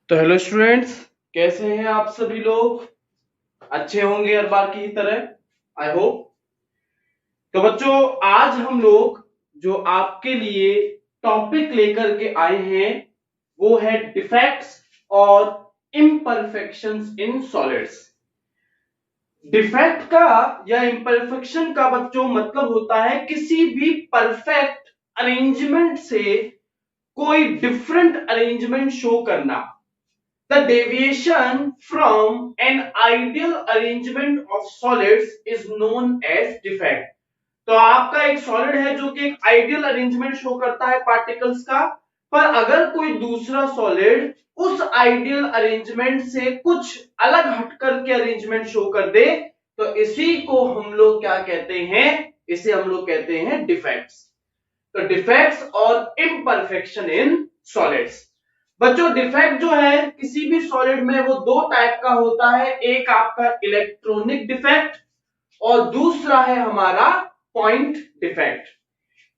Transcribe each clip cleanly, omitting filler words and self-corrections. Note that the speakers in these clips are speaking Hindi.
तो हेलो स्टूडेंट्स, कैसे हैं आप सभी लोग? अच्छे होंगे हर बार की तरह, आई होप। तो बच्चों, आज हम लोग जो आपके लिए टॉपिक लेकर के आए हैं वो है डिफेक्ट्स और इम्परफेक्शंस इन सॉलिड्स। डिफेक्ट का या इम्परफेक्शन का बच्चों मतलब होता है किसी भी परफेक्ट अरेंजमेंट से कोई डिफरेंट अरेंजमेंट शो करना। The deviation from an ideal arrangement of solids is known as defect. तो आपका एक सॉलिड है जो कि एक आइडियल अरेंजमेंट शो करता है पार्टिकल्स का, पर अगर कोई दूसरा सॉलिड उस आइडियल अरेंजमेंट से कुछ अलग हटकर के अरेंजमेंट शो कर दे तो इसी को हम लोग क्या कहते हैं? इसे हम लोग कहते हैं डिफेक्ट्स। तो डिफेक्ट्स और इम्परफेक्शन इन सॉलिड्स। बच्चों, डिफेक्ट जो है किसी भी सॉलिड में वो दो टाइप का होता है। एक आपका इलेक्ट्रॉनिक डिफेक्ट और दूसरा है हमारा पॉइंट डिफेक्ट।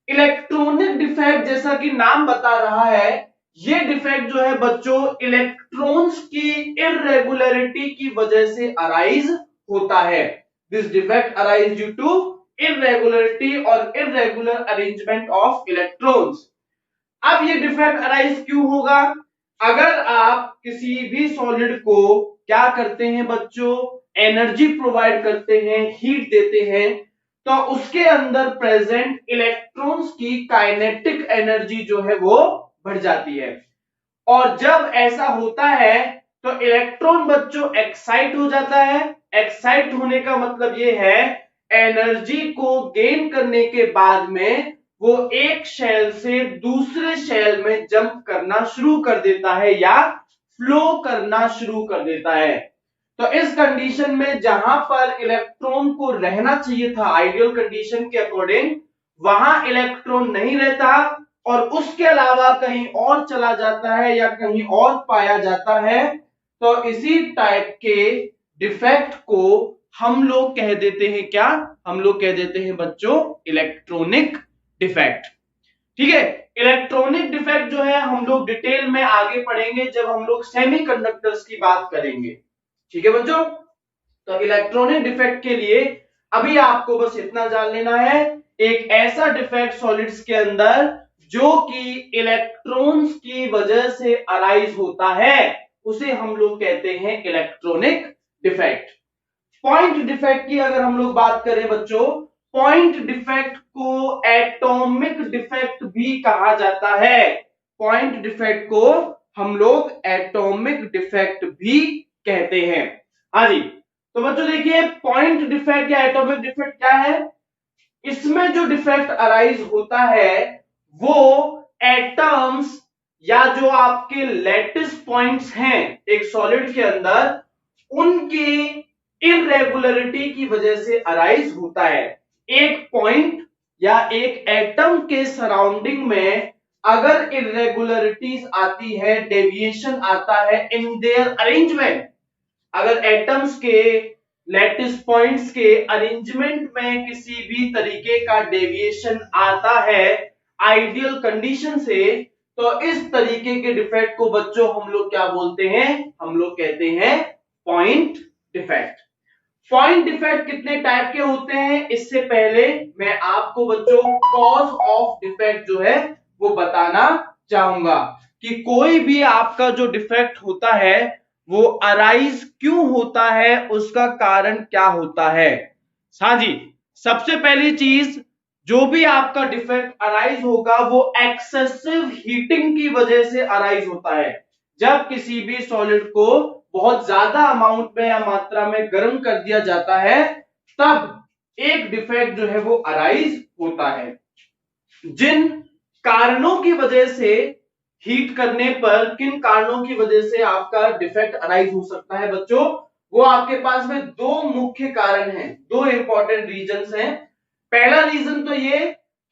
इलेक्ट्रॉनिक डिफेक्ट जैसा कि नाम बता रहा है, ये डिफेक्ट जो है बच्चों इलेक्ट्रॉन्स की इरेगुलरिटी की वजह से अराइज होता है। This defect arise due to irregularity और इरेगुलर अरेंजमेंट ऑफ इलेक्ट्रॉन्स। अब ये डिफेक्ट अराइज क्यों होगा? अगर आप किसी भी सॉलिड को क्या करते हैं बच्चों, एनर्जी प्रोवाइड करते हैं, हीट देते हैं, तो उसके अंदर प्रेजेंट इलेक्ट्रॉन्स की काइनेटिक एनर्जी जो है वो बढ़ जाती है। और जब ऐसा होता है तो इलेक्ट्रॉन बच्चों एक्साइट हो जाता है। एक्साइट होने का मतलब ये है एनर्जी को गेन करने के बाद में वो एक शेल से दूसरे शेल में जंप करना शुरू कर देता है या फ्लो करना शुरू कर देता है। तो इस कंडीशन में जहां पर इलेक्ट्रॉन को रहना चाहिए था आइडियल कंडीशन के अकॉर्डिंग, वहां इलेक्ट्रॉन नहीं रहता और उसके अलावा कहीं और चला जाता है या कहीं और पाया जाता है। तो इसी टाइप के डिफेक्ट को हम लोग कह देते हैं क्या? हम लोग कह देते हैं बच्चों इलेक्ट्रॉनिक डिफेक्ट। ठीक है, इलेक्ट्रॉनिक डिफेक्ट जो है हम लोग डिटेल में आगे पढ़ेंगे जब हम लोग सेमीकंडक्टर्स की बात करेंगे। ठीक है बच्चों, तो इलेक्ट्रॉनिक डिफेक्ट के लिए अभी आपको बस इतना जान लेना है, एक ऐसा डिफेक्ट सॉलिड्स के अंदर जो कि इलेक्ट्रॉन्स की वजह से अराइज होता है उसे हम लोग कहते हैं इलेक्ट्रॉनिक डिफेक्ट। पॉइंट डिफेक्ट की अगर हम लोग बात करें बच्चों, पॉइंट डिफेक्ट को एटॉमिक डिफेक्ट भी कहा जाता है। पॉइंट डिफेक्ट को हम लोग एटॉमिक डिफेक्ट भी कहते हैं। हाँ जी, तो बच्चों देखिए पॉइंट डिफेक्ट या एटॉमिक डिफेक्ट क्या है? इसमें जो डिफेक्ट अराइज होता है वो एटम्स या जो आपके लैटिस पॉइंट्स हैं एक सॉलिड के अंदर, उनकी इरेगुलरिटी की वजह से अराइज होता है। एक पॉइंट या एक एटम के सराउंडिंग में अगर इरेगुलरिटीज आती है, डेविएशन आता है इन देयर अरेंजमेंट, अगर एटम्स के लैटिस पॉइंट्स के अरेंजमेंट में किसी भी तरीके का डेविएशन आता है आइडियल कंडीशन से, तो इस तरीके के डिफेक्ट को बच्चों हम लोग क्या बोलते हैं? हम लोग कहते हैं पॉइंट डिफेक्ट। पॉइंट डिफेक्ट कितने टाइप के होते हैं इससे पहले मैं आपको बच्चों कॉज ऑफ डिफेक्ट जो है वो बताना चाहूंगा कि कोई भी आपका जो डिफेक्ट होता है वो अराइज क्यों होता है, उसका कारण क्या होता है। हाँ जी, सबसे पहली चीज, जो भी आपका डिफेक्ट अराइज होगा वो एक्सेसिव हीटिंग की वजह से अराइज होता है। जब किसी भी सॉलिड को बहुत ज्यादा अमाउंट में या मात्रा में गर्म कर दिया जाता है तब एक डिफेक्ट जो है वो अराइज होता है। जिन कारणों की वजह से हीट करने पर, किन कारणों की वजह से आपका डिफेक्ट अराइज हो सकता है बच्चों, वो आपके पास में दो मुख्य कारण हैं, दो इंपॉर्टेंट रीजंस हैं। पहला रीजन तो ये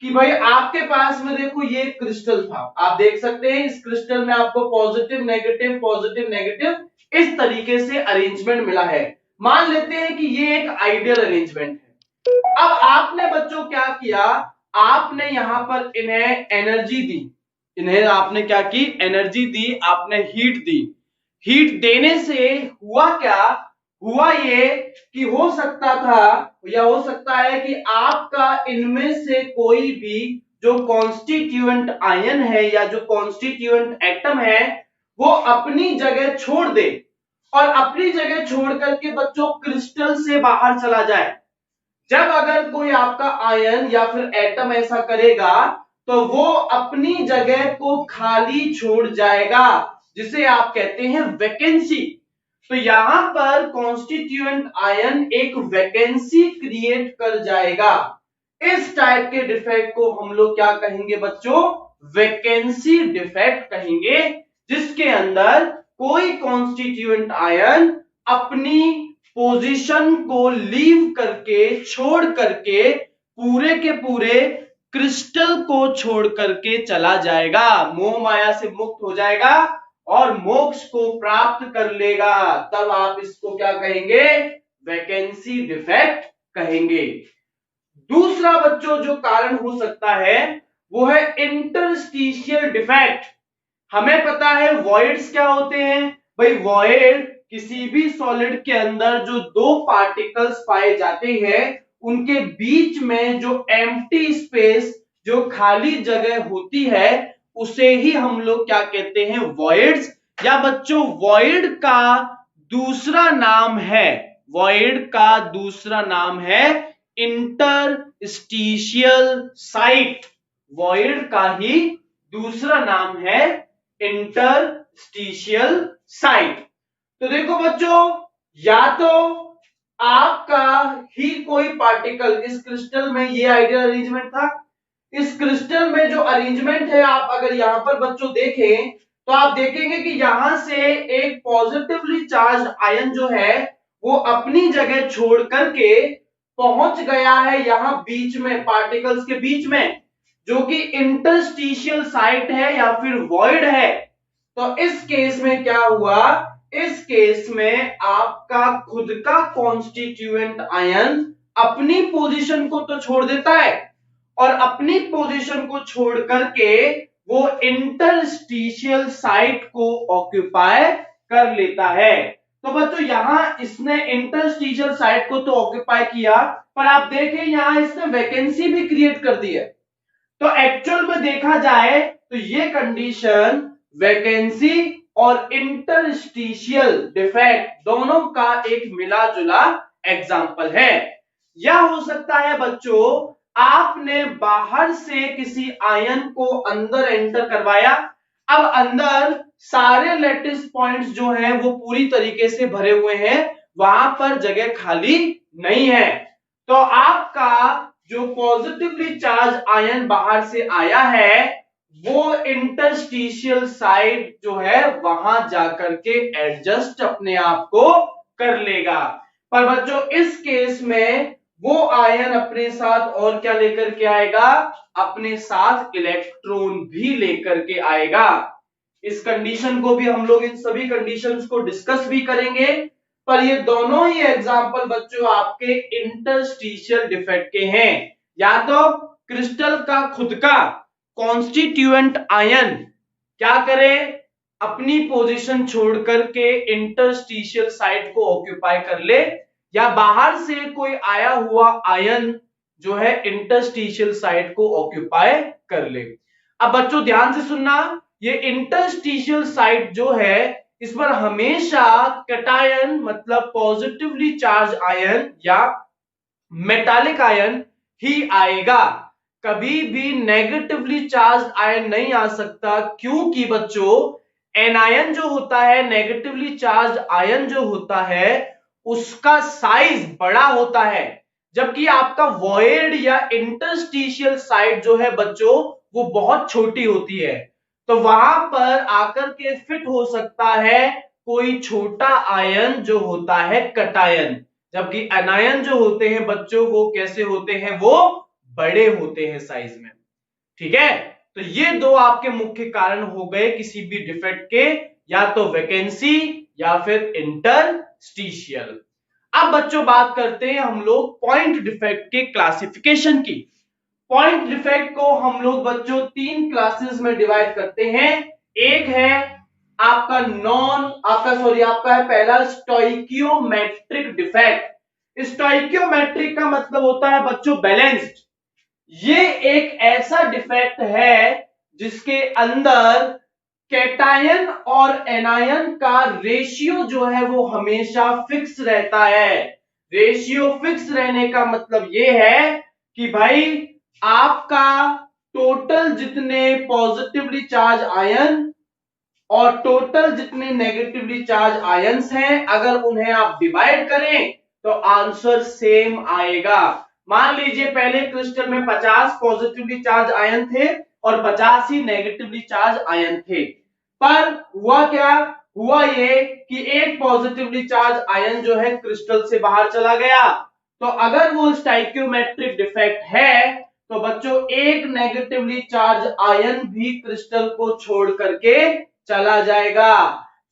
कि भाई आपके पास में देखो ये क्रिस्टल था, आप देख सकते हैं इस क्रिस्टल में आपको पॉजिटिव नेगेटिव इस तरीके से अरेंजमेंट मिला है। मान लेते हैं कि ये एक आइडियल अरेंजमेंट है। अब आपने बच्चों क्या किया, आपने यहां पर इन्हें एनर्जी दी, इन्हें आपने क्या की? एनर्जी दी, आपने हीट दी। हीट देने से हुआ क्या, हुआ ये कि हो सकता था या हो सकता है कि आपका इनमें से कोई भी जो कॉन्स्टिट्यूएंट आयन है या जो कॉन्स्टिट्यूएंट एटम है वो अपनी जगह छोड़ दे और अपनी जगह छोड़ करके बच्चों क्रिस्टल से बाहर चला जाए। जब अगर कोई आपका आयन या फिर एटम ऐसा करेगा तो वो अपनी जगह को खाली छोड़ जाएगा, जिसे आप कहते हैं वैकेंसी। तो यहां पर कॉन्स्टिट्यूएंट आयन एक वैकेंसी क्रिएट कर जाएगा। इस टाइप के डिफेक्ट को हम लोग क्या कहेंगे बच्चों, वैकेंसी डिफेक्ट कहेंगे, जिसके अंदर कोई कॉन्स्टिट्यूएंट आयन अपनी पोजीशन को लीव करके छोड़ करके पूरे के पूरे क्रिस्टल को छोड़ करके चला जाएगा, मोह माया से मुक्त हो जाएगा और मोक्ष को प्राप्त कर लेगा। तब आप इसको क्या कहेंगे, वैकेंसी डिफेक्ट कहेंगे। दूसरा बच्चों जो कारण हो सकता है वो है इंटरस्टिशियल डिफेक्ट। हमें पता है वॉइड्स क्या होते हैं भाई, वॉइड किसी भी सॉलिड के अंदर जो दो पार्टिकल्स पाए जाते हैं उनके बीच में जो एम्प्टी स्पेस, जो खाली जगह होती है उसे ही हम लोग क्या कहते हैं, वॉइड्स। या बच्चों वॉइड का दूसरा नाम है, वॉइड का दूसरा नाम है इंटरस्टिशियल साइट। वॉइड का ही दूसरा नाम है इंटरस्टिशियल साइट। तो देखो बच्चों, या तो आपका ही कोई पार्टिकल, इस क्रिस्टल में ये आइडियल अरेंजमेंट था, इस क्रिस्टल में जो अरेंजमेंट है आप अगर यहां पर बच्चों देखें तो आप देखेंगे कि यहां से एक पॉजिटिवली चार्ज आयन जो है वो अपनी जगह छोड़ करके पहुंच गया है यहां बीच में, पार्टिकल्स के बीच में, जो कि इंटरस्टिशियल साइट है या फिर वॉइड है। तो इस केस में क्या हुआ, इस केस में आपका खुद का कॉन्स्टिट्यूएंट आयन अपनी पोजीशन को तो छोड़ देता है और अपनी पोजीशन को छोड़ करके वो इंटरस्टिशियल साइट को ऑक्यूपाई कर लेता है। तो बच्चों यहां इसने इंटरस्टिशियल साइट को तो ऑक्यूपाई किया, पर आप देखें यहां इसने वैकेंसी भी क्रिएट कर दी है। तो एक्चुअल में देखा जाए तो ये कंडीशन वैकेंसी और इंटरस्टिशियल डिफेक्ट दोनों का एक मिला जुला एग्जाम्पल है। या हो सकता है बच्चों आपने बाहर से किसी आयन को अंदर एंटर करवाया, अब अंदर सारे लैटिस पॉइंट्स जो हैं वो पूरी तरीके से भरे हुए हैं, वहां पर जगह खाली नहीं है। तो आपका जो पॉजिटिवली चार्ज आयन बाहर से आया है वो इंटरस्टिशियल साइट जो है वहां जाकर के एडजस्ट अपने आप को कर लेगा। पर बच्चों इस केस में वो आयन अपने साथ और क्या लेकर के आएगा, अपने साथ इलेक्ट्रॉन भी लेकर के आएगा। इस कंडीशन को भी हम लोग इन सभी कंडीशंस को डिस्कस भी करेंगे, पर ये दोनों ही एग्जांपल बच्चों आपके इंटरस्टिशियल डिफेक्ट के हैं। या तो क्रिस्टल का खुद का कॉन्स्टिट्यूएंट आयन क्या करे, अपनी पोजीशन छोड़ करके इंटरस्टिशियल साइट को ऑक्यूपाई कर ले, या बाहर से कोई आया हुआ आयन जो है इंटरस्टिशियल साइट को ऑक्यूपाई कर ले। अब बच्चों ध्यान से सुनना, ये इंटरस्टिशियल साइट जो है इस पर हमेशा कैटायन मतलब पॉजिटिवली चार्ज आयन या मेटालिक आयन ही आएगा, कभी भी नेगेटिवली चार्ज आयन नहीं आ सकता। क्योंकि बच्चों एनायन जो होता है, नेगेटिवली चार्ज आयन जो होता है उसका साइज बड़ा होता है, जबकि आपका वॉइड या इंटरस्टिशियल साइट जो है बच्चों वो बहुत छोटी होती है। तो वहां पर आकर के फिट हो सकता है कोई छोटा आयन जो होता है कैटायन, जबकि एनायन जो होते हैं बच्चों वो कैसे होते हैं, वो बड़े होते हैं साइज में। ठीक है, तो ये दो आपके मुख्य कारण हो गए किसी भी डिफेक्ट के, या तो वैकेंसी या फिर इंटरस्टिशियल। अब बच्चों बात करते हैं हम लोग पॉइंट डिफेक्ट के क्लासिफिकेशन की। पॉइंट डिफेक्ट को हम लोग बच्चों तीन क्लासेस में डिवाइड करते हैं। एक है आपका है पहला स्टोइकियोमेट्रिक डिफेक्ट। स्टोइकियोमेट्रिक का मतलब होता है बच्चों बैलेंस्ड। ये एक ऐसा डिफेक्ट है जिसके अंदर कैटायन और एनायन का रेशियो जो है वो हमेशा फिक्स रहता है। रेशियो फिक्स रहने का मतलब ये है कि भाई आपका टोटल जितने पॉजिटिवली चार्ज आयन और टोटल जितने नेगेटिवली चार्ज आयंस हैं, अगर उन्हें आप डिवाइड करें तो आंसर सेम आएगा। मान लीजिए पहले क्रिस्टल में 50 पॉजिटिवली चार्ज आयन थे और 50 ही नेगेटिवली चार्ज आयन थे, पर हुआ क्या, हुआ ये कि एक पॉजिटिवली चार्ज आयन जो है क्रिस्टल से बाहर चला गया। तो अगर वो स्टाइकियोमेट्रिक डिफेक्ट है तो बच्चों एक नेगेटिवली चार्ज आयन भी क्रिस्टल को छोड़ करके चला जाएगा।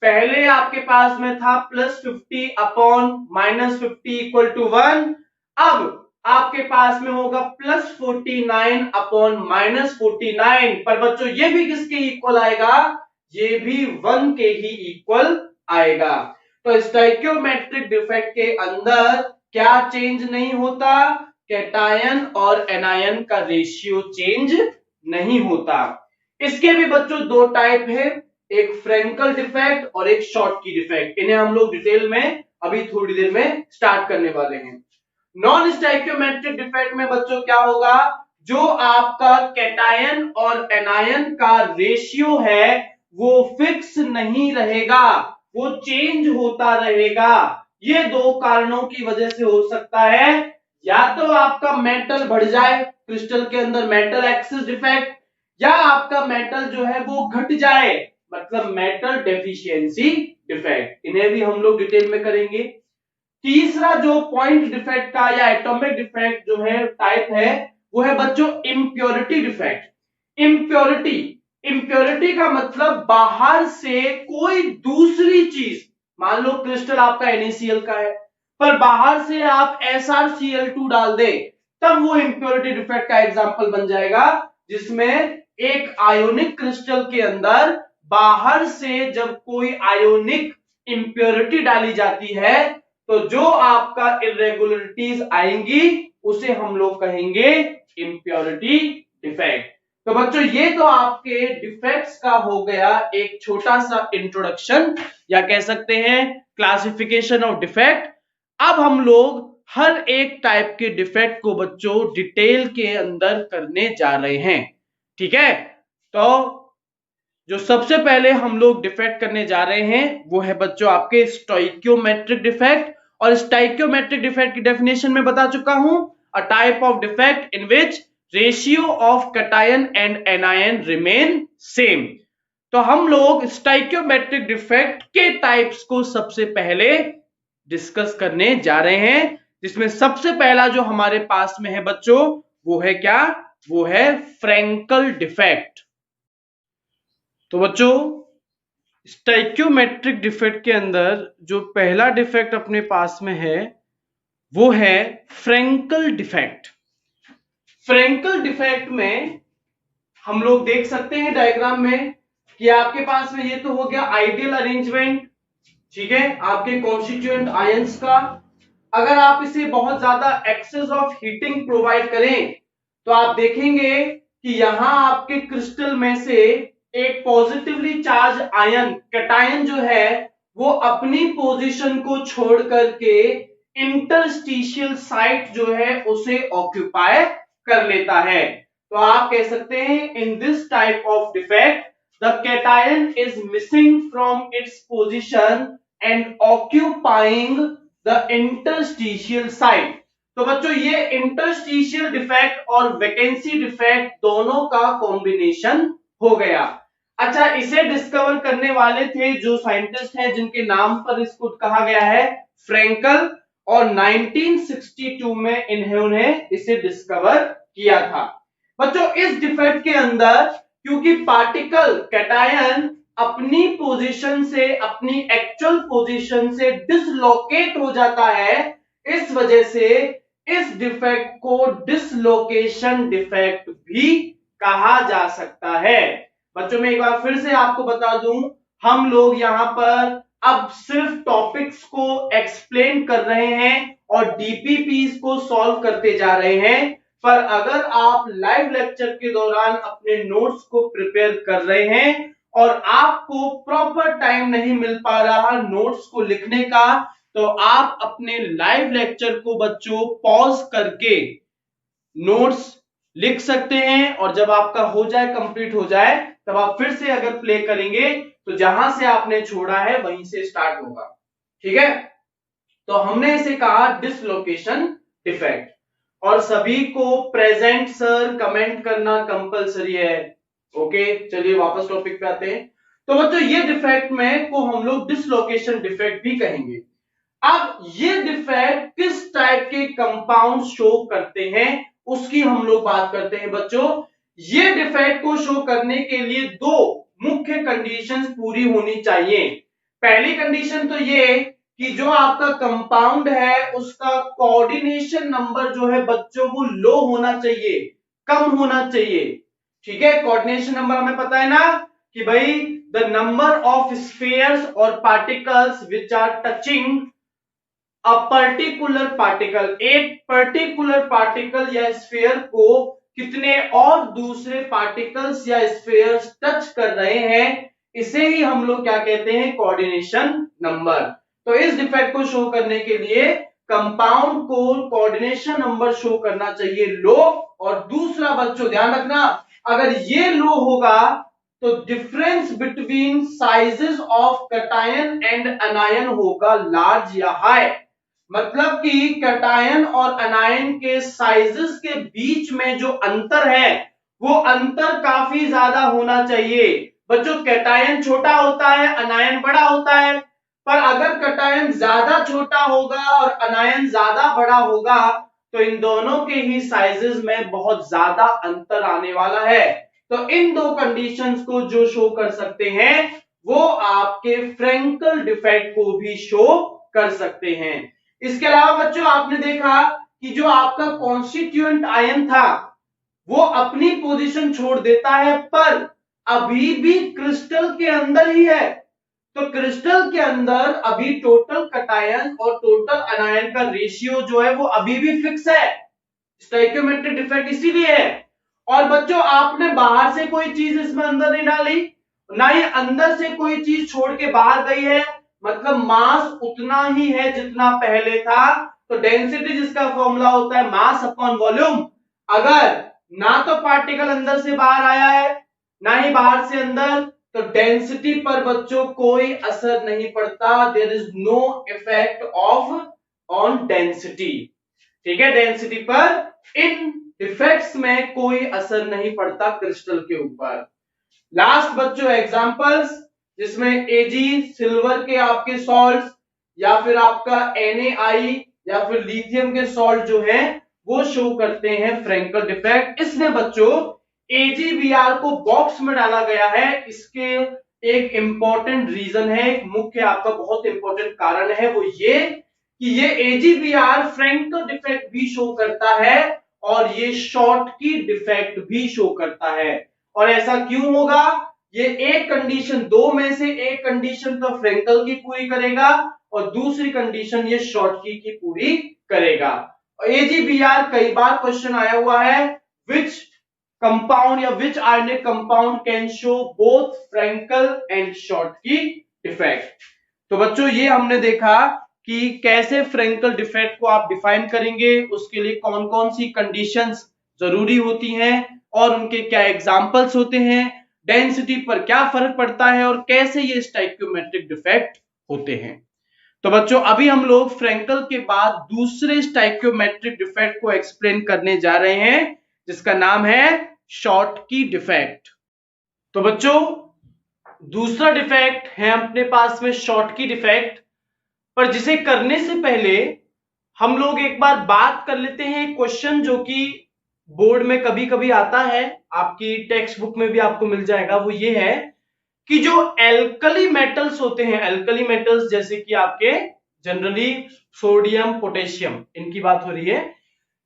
पहले आपके पास में था +50 अपॉन -50 इक्वल टू 1, अब आपके पास में होगा +49 अपॉन -49, पर बच्चों ये भी किसके इक्वल आएगा, ये भी 1 के ही इक्वल आएगा। तो स्टोइकियोमेट्रिक डिफेक्ट के अंदर क्या चेंज नहीं होता, कैटायन और एनायन का रेशियो चेंज नहीं होता। इसके भी बच्चों दो टाइप है, एक फ्रेंकल डिफेक्ट और एक शॉर्टकी डिफेक्ट। इन्हें हम लोग डिटेल में अभी थोड़ी देर में स्टार्ट करने वाले हैं। नॉन स्टोइकियोमेट्रिक डिफेक्ट में बच्चों क्या होगा, जो आपका कैटायन और एनायन का रेशियो है वो फिक्स नहीं रहेगा, वो चेंज होता रहेगा। ये दो कारणों की वजह से हो सकता है, या तो आपका मेटल बढ़ जाए क्रिस्टल के अंदर, मेटल एक्सेस डिफेक्ट, या आपका मेटल जो है वो घट जाए, मतलब मेटल डेफिशिएंसी डिफेक्ट। इन्हें भी हम लोग डिटेल में करेंगे। तीसरा जो पॉइंट डिफेक्ट का या एटॉमिक डिफेक्ट जो है टाइप है, वो है बच्चों इम्प्योरिटी डिफेक्ट। इम्प्योरिटी, इम्प्योरिटी का मतलब बाहर से कोई दूसरी चीज, मान लो क्रिस्टल आपका NaCl का है पर बाहर से आप SrCl2 डाल दे, तब वो इम्प्योरिटी डिफेक्ट का एग्जांपल बन जाएगा, जिसमें एक आयोनिक क्रिस्टल के अंदर बाहर से जब कोई आयोनिक इम्प्योरिटी डाली जाती है तो जो आपका इरेगुलरिटीज आएंगी उसे हम लोग कहेंगे इम्प्योरिटी डिफेक्ट। तो बच्चों ये तो आपके डिफेक्ट्स का हो गया एक छोटा सा इंट्रोडक्शन, या कह सकते हैं क्लासिफिकेशन ऑफ डिफेक्ट। अब हम लोग हर एक टाइप के डिफेक्ट को बच्चों डिटेल के अंदर करने जा रहे हैं, ठीक है। तो जो सबसे पहले हम लोग डिफेक्ट करने जा रहे हैं वो है बच्चों आपके स्टोइकियोमेट्रिक डिफेक्ट। और स्टोइकियोमेट्रिक डिफेक्ट की डेफिनेशन में बता चुका हूं, a type of defect in which ratio of cation and anion remain same. तो हम लोग स्टोइकियोमेट्रिक डिफेक्ट के टाइप्स को सबसे पहले डिस्कस करने जा रहे हैं, जिसमें सबसे पहला जो हमारे पास में है बच्चों वो है क्या, वो है फ्रेंकल डिफेक्ट। तो बच्चों स्टोइकियोमेट्रिक डिफेक्ट के अंदर जो पहला डिफेक्ट अपने पास में है वो है फ्रेंकल डिफेक्ट। फ्रेंकल डिफेक्ट में हम लोग देख सकते हैं डायग्राम में कि आपके पास में ये तो हो गया आइडियल अरेंजमेंट, ठीक है, आपके कॉन्स्टिट्यूएंट आयंस का। अगर आप इसे बहुत ज्यादा एक्सेस ऑफ हीटिंग प्रोवाइड करें तो आप देखेंगे कि यहां आपके क्रिस्टल में से एक पॉजिटिवली चार्ज आयन कैटायन जो है वो अपनी पोजीशन को छोड़ करके इंटरस्टिशियल साइट जो है उसे ऑक्यूपाई कर लेता है। तो आप कह सकते हैं in this type of defect the cation is missing from its position and occupying the interstitial site. तो बच्चों ये इंटरस्टिशियल डिफेक्ट और वैकेंसी डिफेक्ट दोनों का कॉम्बिनेशन हो गया। अच्छा, इसे डिस्कवर करने वाले थे जो साइंटिस्ट हैं जिनके नाम पर इसको कहा गया है फ्रेंकल, और 1962 में इन्होंने इसे डिस्कवर किया था। बच्चों इस डिफेक्ट के अंदर क्योंकि पार्टिकल कैटायन अपनी पोजीशन से, अपनी एक्चुअल पोजीशन से डिसलोकेट हो जाता है, इस वजह से इस डिफेक्ट को डिसलोकेशन डिफेक्ट भी कहा जा सकता है। बच्चों में एक बार फिर से आपको बता दूं, हम लोग यहाँ पर अब सिर्फ टॉपिक्स को एक्सप्लेन कर रहे हैं और डीपीपीज को सॉल्व करते जा रहे हैं। पर अगर आप लाइव लेक्चर के दौरान अपने नोट्स को प्रिपेयर कर रहे हैं और आपको प्रॉपर टाइम नहीं मिल पा रहा नोट्स को लिखने का, तो आप अपने लाइव लेक्चर को बच्चों पॉज करके नोट्स लिख सकते हैं और जब आपका हो जाए, कंप्लीट हो जाए, तब आप फिर से अगर प्ले करेंगे तो जहां से आपने छोड़ा है वहीं से स्टार्ट होगा। ठीक है, तो हमने इसे कहा डिसलोकेशन डिफेक्ट और सभी को प्रेजेंट सर कमेंट करना कंपलसरी है। ओके, चलिए वापस टॉपिक पे आते हैं। तो बच्चों ये डिफेक्ट में को हम लोग डिसलोकेशन डिफेक्ट भी कहेंगे। अब ये डिफेक्ट किस टाइप के कंपाउंड शो करते हैं उसकी हम लोग बात करते हैं बच्चों। ये डिफेक्ट को शो करने के लिए दो मुख्य कंडीशंस पूरी होनी चाहिए। पहली कंडीशन तो ये कि जो आपका कंपाउंड है उसका कोऑर्डिनेशन नंबर जो है बच्चों वो लो होना चाहिए, कम होना चाहिए। ठीक है, कोऑर्डिनेशन नंबर हमें पता है ना कि भाई द नंबर ऑफ स्फीयर्स और particles which are touching a particular particle, एक पर्टिकुलर पार्टिकल या स्फीयर को कितने और दूसरे पार्टिकल्स या स्फीयर्स टच कर रहे हैं, इसे ही हम लोग क्या कहते हैं, कोऑर्डिनेशन नंबर। तो इस डिफेक्ट को शो करने के लिए कंपाउंड को कोऑर्डिनेशन नंबर शो करना चाहिए लो, और दूसरा बच्चों ध्यान रखना, अगर ये लो होगा तो difference between sizes of cation and अनायन होगा लार्ज या हाई। मतलब कि कैटायन और अनायन के साइजेस के बीच में जो अंतर है वो अंतर काफी ज्यादा होना चाहिए। बच्चों कैटायन छोटा होता है, अनायन बड़ा होता है, पर अगर कैटायन ज्यादा छोटा होगा और अनायन ज्यादा बड़ा होगा तो इन दोनों के ही साइजेस में बहुत ज्यादा अंतर आने वाला है। तो इन दो कंडीशंस को जो शो कर सकते हैं वो आपके फ्रैंकल डिफेक्ट को भी शो कर सकते हैं। इसके अलावा बच्चों आपने देखा कि जो आपका कॉन्स्टिट्यूएंट आयन था वो अपनी पोजीशन छोड़ देता है पर अभी भी क्रिस्टल के अंदर ही है। तो क्रिस्टल के अंदर अभी टोटल कैटायन और टोटल अनायन का रेशियो जो है वो अभी भी फिक्स है। स्टोइकियोमेट्रिक डिफेक्ट इसीलिए है। और बच्चों आपने बाहर से कोई चीज इसमें अंदर नहीं डाली, ना ही अंदर से कोई चीज छोड़ के बाहर गई है, मतलब मास उतना ही है जितना पहले था। तो डेंसिटी जिसका फॉर्मूला होता है मास अपॉन वॉल्यूम, अगर ना तो पार्टिकल अंदर से बाहर आया है ना ही बाहर से अंदर, तो डेंसिटी पर बच्चों कोई असर नहीं पड़ता। There is no effect of on density. ठीक है, डेंसिटी पर इन डिफेक्ट्स में कोई असर नहीं पड़ता क्रिस्टल के ऊपर। लास्ट बच्चों एग्जांपल्स जिसमें एजी सिल्वर के आपके सॉल्ट्स या फिर आपका NaI या फिर लिथियम के सॉल्ट जो है वो शो करते हैं फ्रैंकल डिफेक्ट। इसमें बच्चों AgBr को बॉक्स में डाला गया है, इसके एक इंपॉर्टेंट रीजन है, एक मुख्य आपका बहुत इंपॉर्टेंट कारण है, वो ये कि ये AgBr फ्रैंकल डिफेक्ट भी शो करता है और ये शॉर्ट की डिफेक्ट भी शो करता है। और ऐसा क्यों होगा, ये एक कंडीशन, दो में से एक कंडीशन तो फ्रैंकल की पूरी करेगा और दूसरी कंडीशन ये शॉर्टकी की पूरी करेगा। और AgBr कई बार क्वेश्चन आया हुआ है, विच कंपाउंड या which ionic compound can show both Frenkel and Schottky defect. तो बच्चों ये हमने देखा कि कैसे फ्रैंकल डिफेक्ट को आप डिफाइन करेंगे, उसके लिए कौन कौन सी कंडीशंस जरूरी होती हैं और उनके क्या एग्जांपल्स होते हैं, डेंसिटी पर क्या फर्क पड़ता है और कैसे ये स्टोइकियोमेट्रिक डिफेक्ट होते हैं। तो बच्चों अभी हम लोग फ्रैंकल के बाद दूसरे स्टोइकियोमेट्रिक डिफेक्ट को एक्सप्लेन करने जा रहे हैं जिसका नाम है शॉर्टकी डिफेक्ट। तो बच्चों दूसरा डिफेक्ट है अपने पास में शॉर्टकी डिफेक्ट, पर जिसे करने से पहले हम लोग एक बार बात कर लेते हैं क्वेश्चन जो कि बोर्ड में कभी कभी आता है, आपकी टेक्स्ट बुक में भी आपको मिल जाएगा। वो ये है कि जो एल्कली मेटल्स होते हैं, एल्कली मेटल्स जैसे कि आपके जनरली सोडियम पोटेशियम इनकी बात हो रही है,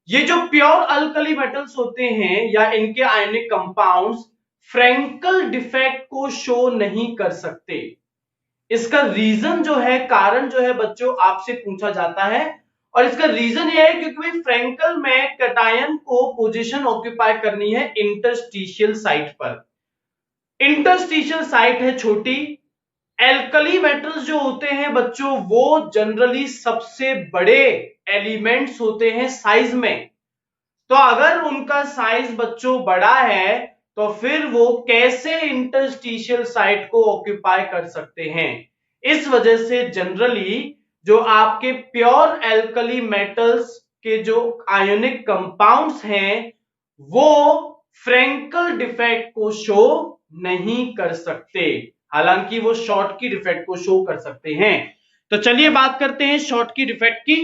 ये जो प्योर अल्कली मेटल्स होते हैं या इनके आयनिक कंपाउंड्स फ्रैंकल डिफेक्ट को शो नहीं कर सकते। इसका रीजन जो है, कारण जो है बच्चों आपसे पूछा जाता है, और इसका रीजन ये है क्योंकि भाई फ्रैंकल में कैटायन को पोजीशन ऑक्यूपाई करनी है इंटरस्टिशियल साइट पर। इंटरस्टिशियल साइट है छोटी। एल्कली मेटल्स जो होते हैं बच्चों वो जनरली सबसे बड़े एलिमेंट्स होते हैं साइज में। तो अगर उनका साइज बच्चों बड़ा है तो फिर वो कैसे इंटरस्टिशियल साइट को ऑक्यूपाई कर सकते हैं। इस वजह से जनरली जो आपके प्योर एल्कली मेटल्स के जो आयोनिक कंपाउंड्स हैं वो फ्रैंकल डिफेक्ट को शो नहीं कर सकते, हालांकि वो शॉर्टकी डिफेक्ट को शो कर सकते हैं। तो चलिए बात करते हैं शॉर्टकी डिफेक्ट की।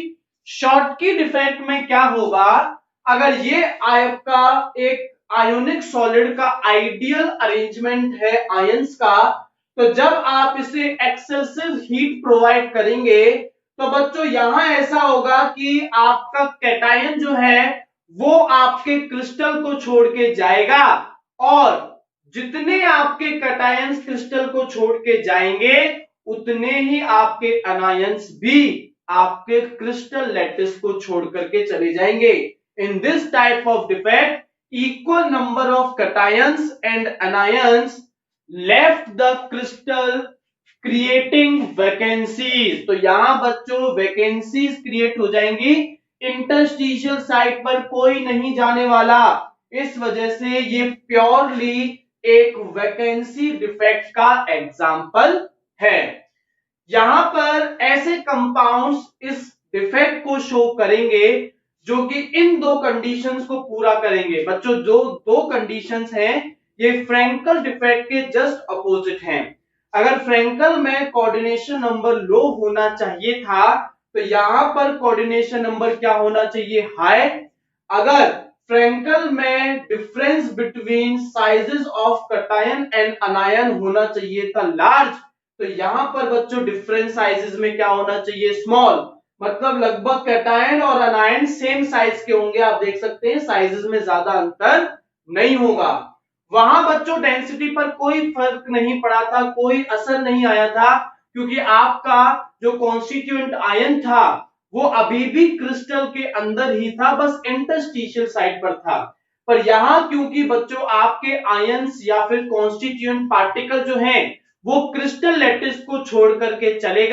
शॉर्टकी डिफेक्ट में क्या होगा, अगर ये आपका एक आयोनिक सॉलिड का आइडियल अरेंजमेंट है आयंस का, तो जब आप इसे एक्सेसिव हीट प्रोवाइड करेंगे तो बच्चों यहां ऐसा होगा कि आपका कैटायन जो है वो आपके क्रिस्टल को छोड़ के जाएगा, और जितने आपके कैटायंस क्रिस्टल को छोड़ के जाएंगे उतने ही आपके अनायंस भी आपके क्रिस्टल लैटिस को छोड़ करके चले जाएंगे। In this type of defect, equal number of cations and anions left the crystal creating vacancies। तो यहां बच्चों वैकेंसीज क्रिएट हो जाएंगी, इंटरस्टिशियल साइट पर कोई नहीं जाने वाला। इस वजह से ये प्योरली एक वैकेंसी डिफेक्ट का एग्जाम्पल है। यहां पर ऐसे कंपाउंड्स इस डिफेक्ट को शो करेंगे जो कि इन दो कंडीशंस को पूरा करेंगे। बच्चों जो दो कंडीशंस हैं ये फ्रैंकल डिफेक्ट के जस्ट अपोजिट हैं। अगर फ्रैंकल में कोऑर्डिनेशन नंबर लो होना चाहिए था तो यहां पर कोऑर्डिनेशन नंबर क्या होना चाहिए, हाई। अगर फ्रैंकल में difference between sizes of cation and अनायन होना चाहिए था लार्ज, तो यहां पर बच्चों डिफरेंस साइजेस में क्या होना चाहिए, स्मॉल। मतलब लगभग कैटायन और अनायन सेम साइज के होंगे, आप देख सकते हैं साइजेस में ज्यादा अंतर नहीं होगा। वहां बच्चों डेंसिटी पर कोई फर्क नहीं पड़ा था, कोई असर नहीं आया था, क्योंकि आपका जो कॉन्स्टिट्यूएंट आयन था वो अभी भी क्रिस्टल के अंदर ही था, बस इंटरस्टिशियल साइट पर था। पर यहां क्योंकि बच्चों आपके आयंस या फिर कॉन्स्टिट्यूएंट पार्टिकल जो हैं वो क्रिस्टल लैटिस को छोड़ करके चले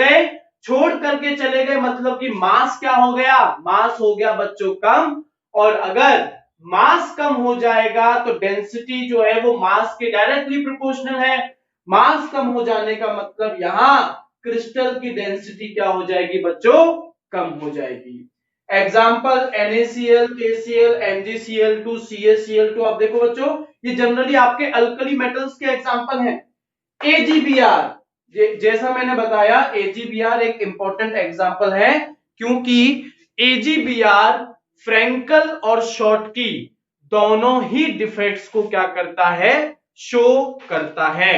गए, मतलब कि मास क्या हो गया, मास हो गया बच्चों कम। और अगर मास कम हो जाएगा तो डेंसिटी जो है वो मास के डायरेक्टली प्रोपोर्शनल है। मास कम हो जाने का मतलब यहां क्रिस्टल की डेंसिटी क्या हो जाएगी बच्चों, कम हो जाएगी। Example NaCl, KCl, MgCl2, CaCl2। आप देखो बच्चों ये जनरली आपके अल्कली मेटल्स के एग्जाम्पल हैं। AgBr, जैसा मैंने बताया AgBr एक इंपॉर्टेंट एग्जाम्पल है, क्योंकि AgBr फ्रैंकल और शॉर्टकी दोनों ही डिफेक्ट्स को क्या करता है, शो करता है।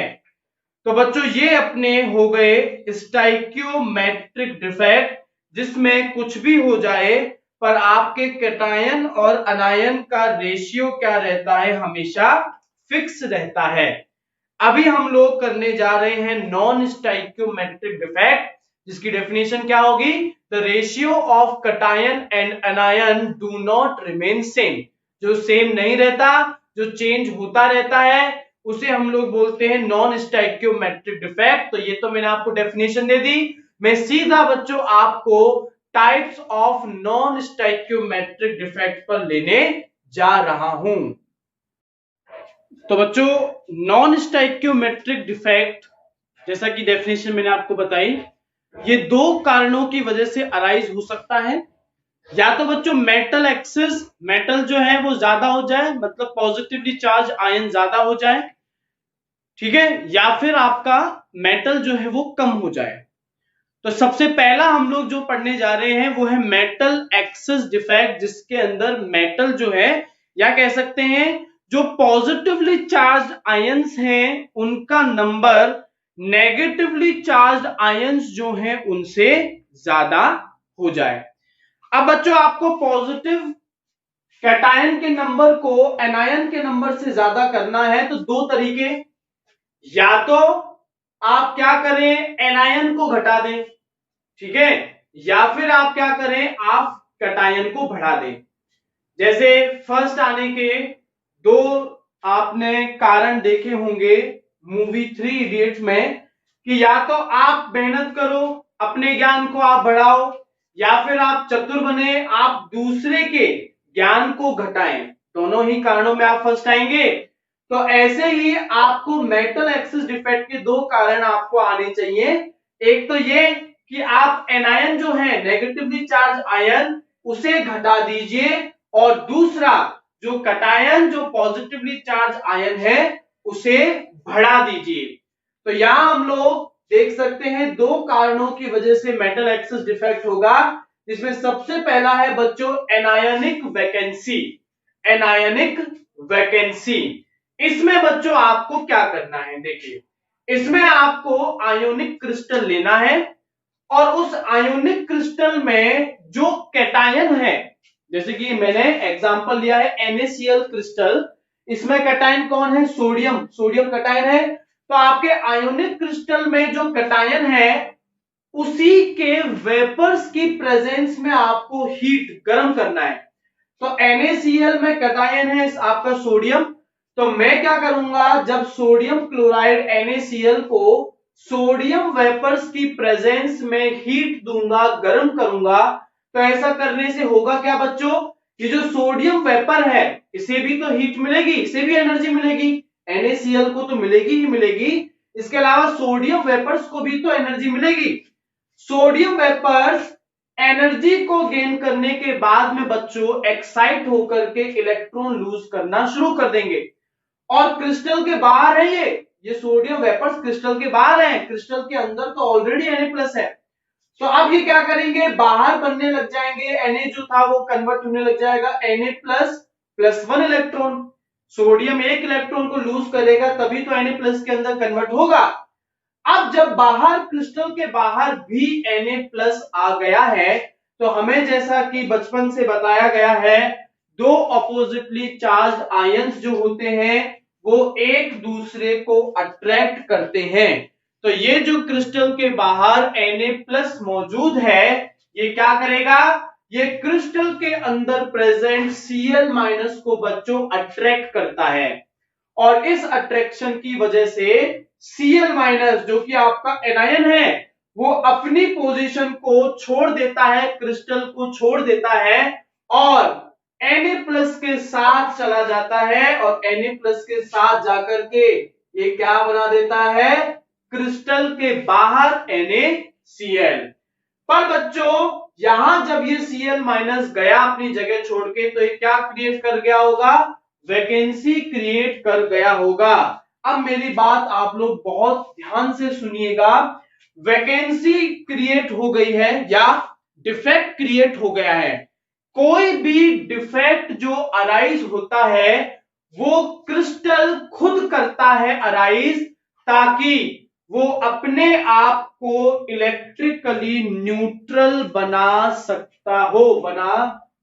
तो बच्चों ये अपने हो गए स्टाइक्योमेट्रिक डिफेक्ट, जिसमें कुछ भी हो जाए पर आपके कैटायन और अनायन का रेशियो क्या रहता है, हमेशा फिक्स रहता है। अभी हम लोग करने जा रहे हैं नॉन स्टाइक्योमेट्रिक डिफेक्ट, जिसकी डेफिनेशन क्या होगी, the ratio of cation and अनायन do not remain same. जो सेम नहीं रहता, जो चेंज होता रहता है, उसे हम लोग बोलते हैं नॉन स्टाइक्योमेट्रिक डिफेक्ट। तो ये तो मैंने आपको डेफिनेशन दे दी, मैं सीधा बच्चों आपको types of non stoichiometric defect पर लेने जा रहा हूं। तो बच्चों नॉन स्टाइक्योमेट्रिक डिफेक्ट, जैसा कि डेफिनेशन मैंने आपको बताई, ये दो कारणों की वजह से अराइज हो सकता है। या तो बच्चों मेटल एक्सिस, मेटल जो है वो ज्यादा हो जाए, मतलब पॉजिटिवली चार्ज आयन ज्यादा हो जाए, ठीक है, या फिर आपका मेटल जो है वो कम हो जाए। तो सबसे पहला हम लोग जो पढ़ने जा रहे हैं वो है मेटल एक्सिस डिफेक्ट, जिसके अंदर मेटल जो है, या कह सकते हैं जो पॉजिटिवली चार्ज आयंस हैं उनका नंबर नेगेटिवली चार्ज आयंस जो हैं उनसे ज्यादा हो जाए। अब बच्चों आपको पॉजिटिव कैटायन के नंबर को एनायन के नंबर से ज्यादा करना है तो दो तरीके, या तो आप क्या करें, एनायन को घटा दें, ठीक है, या फिर आप क्या करें, आप कटायन को बढ़ा दें। जैसे फर्स्ट आने के दो आपने कारण देखे होंगे मूवी 3 इडियट्स में, कि या तो आप मेहनत करो, अपने ज्ञान को आप बढ़ाओ, या फिर आप चतुर बने, आप दूसरे के ज्ञान को घटाएं। दोनों ही कारणों में आप फर्स्ट आएंगे। तो ऐसे ही आपको मेटल एक्सिस डिफेक्ट के दो कारण आपको आने चाहिए। एक तो ये कि आप एनायन जो है, नेगेटिवली चार्ज आयन, उसे घटा दीजिए, और दूसरा जो कटायन जो पॉजिटिवली चार्ज आयन है उसे बढ़ा दीजिए। तो यहां हम लोग देख सकते हैं दो कारणों की वजह से मेटल एक्सिस डिफेक्ट होगा, जिसमें सबसे पहला है बच्चों एनायनिक वैकेंसी। एनायनिक वैकेंसी, इसमें बच्चों आपको क्या करना है, देखिए इसमें आपको आयोनिक क्रिस्टल लेना है, और उस आयोनिक क्रिस्टल में जो कैटायन है, जैसे कि मैंने एग्जांपल लिया है NaCl क्रिस्टल, इसमें कैटायन कौन है, सोडियम, सोडियम कैटायन है। तो आपके आयोनिक क्रिस्टल में जो कैटायन है उसी के वेपर्स की प्रेजेंस में आपको हीट गर्म करना है। तो NaCl में कैटायन है आपका सोडियम, तो मैं क्या करूंगा, जब सोडियम क्लोराइड NaCl को सोडियम वेपर्स की प्रेजेंस में हीट दूंगा, गर्म करूंगा, तो ऐसा करने से होगा क्या बच्चों, कि जो सोडियम वेपर है इसे भी तो हीट मिलेगी, इसे भी एनर्जी मिलेगी, NaCl को तो मिलेगी ही मिलेगी, इसके अलावा सोडियम वेपर्स को भी तो एनर्जी मिलेगी। सोडियम वेपर्स एनर्जी को गेन करने के बाद में बच्चों एक्साइट होकर के इलेक्ट्रॉन लूज करना शुरू कर देंगे, और क्रिस्टल के बाहर है ये सोडियम वेपर्स क्रिस्टल के बाहर है, क्रिस्टल के अंदर तो ऑलरेडी Na+ है। तो अब ये क्या करेंगे, बाहर बनने लग जाएंगे, Na जो था वो कन्वर्ट होने लग जाएगा Na+ +1 इलेक्ट्रॉन, सोडियम एक इलेक्ट्रॉन को लूज करेगा तभी तो Na+ के अंदर कन्वर्ट होगा। अब जब बाहर क्रिस्टल के बाहर भी Na+ आ गया है, तो हमें जैसा कि बचपन से बताया गया है, दो अपोजिटली चार्ज आयंस जो होते हैं वो एक दूसरे को अट्रैक्ट करते हैं। तो ये जो क्रिस्टल के बाहर Na+ मौजूद है, ये क्या करेगा, ये क्रिस्टल के अंदर प्रेजेंट Cl- को बच्चों अट्रैक्ट करता है, और इस अट्रैक्शन की वजह से Cl- जो कि आपका एनायन है, वो अपनी पोजीशन को छोड़ देता है, क्रिस्टल को छोड़ देता है, और Na+ के साथ चला जाता है, और Na+ के साथ जाकर के ये क्या बना देता है, क्रिस्टल के बाहर NaCl। पर बच्चों यहां जब ये Cl- गया अपनी जगह छोड़ के, तो ये क्या क्रिएट कर गया होगा, वैकेंसी क्रिएट कर गया होगा। अब मेरी बात आप लोग बहुत ध्यान से सुनिएगा, वैकेंसी क्रिएट हो गई है या डिफेक्ट क्रिएट हो गया है। कोई भी डिफेक्ट जो अराइज होता है वो क्रिस्टल खुद करता है अराइज, ताकि वो अपने आप को इलेक्ट्रिकली न्यूट्रल बना सकता हो,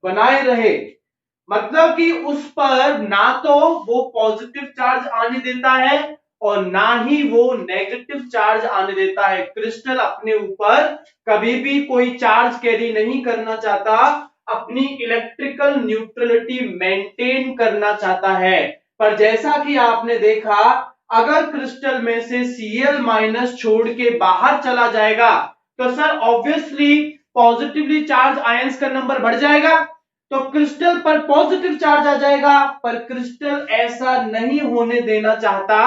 बनाए रहे। मतलब कि उस पर ना तो वो पॉजिटिव चार्ज आने देता है और ना ही वो नेगेटिव चार्ज आने देता है। क्रिस्टल अपने ऊपर कभी भी कोई चार्ज कैरी नहीं करना चाहता, अपनी इलेक्ट्रिकल न्यूट्रलिटी मेंटेन करना चाहता है। पर जैसा कि आपने देखा, अगर क्रिस्टल में से Cl- छोड़ के बाहर चला जाएगा, तो sir obviously positively charge ions का नंबर बढ़ जाएगा, तो क्रिस्टल पर पॉजिटिव चार्ज आ जाएगा। पर क्रिस्टल ऐसा नहीं होने देना चाहता।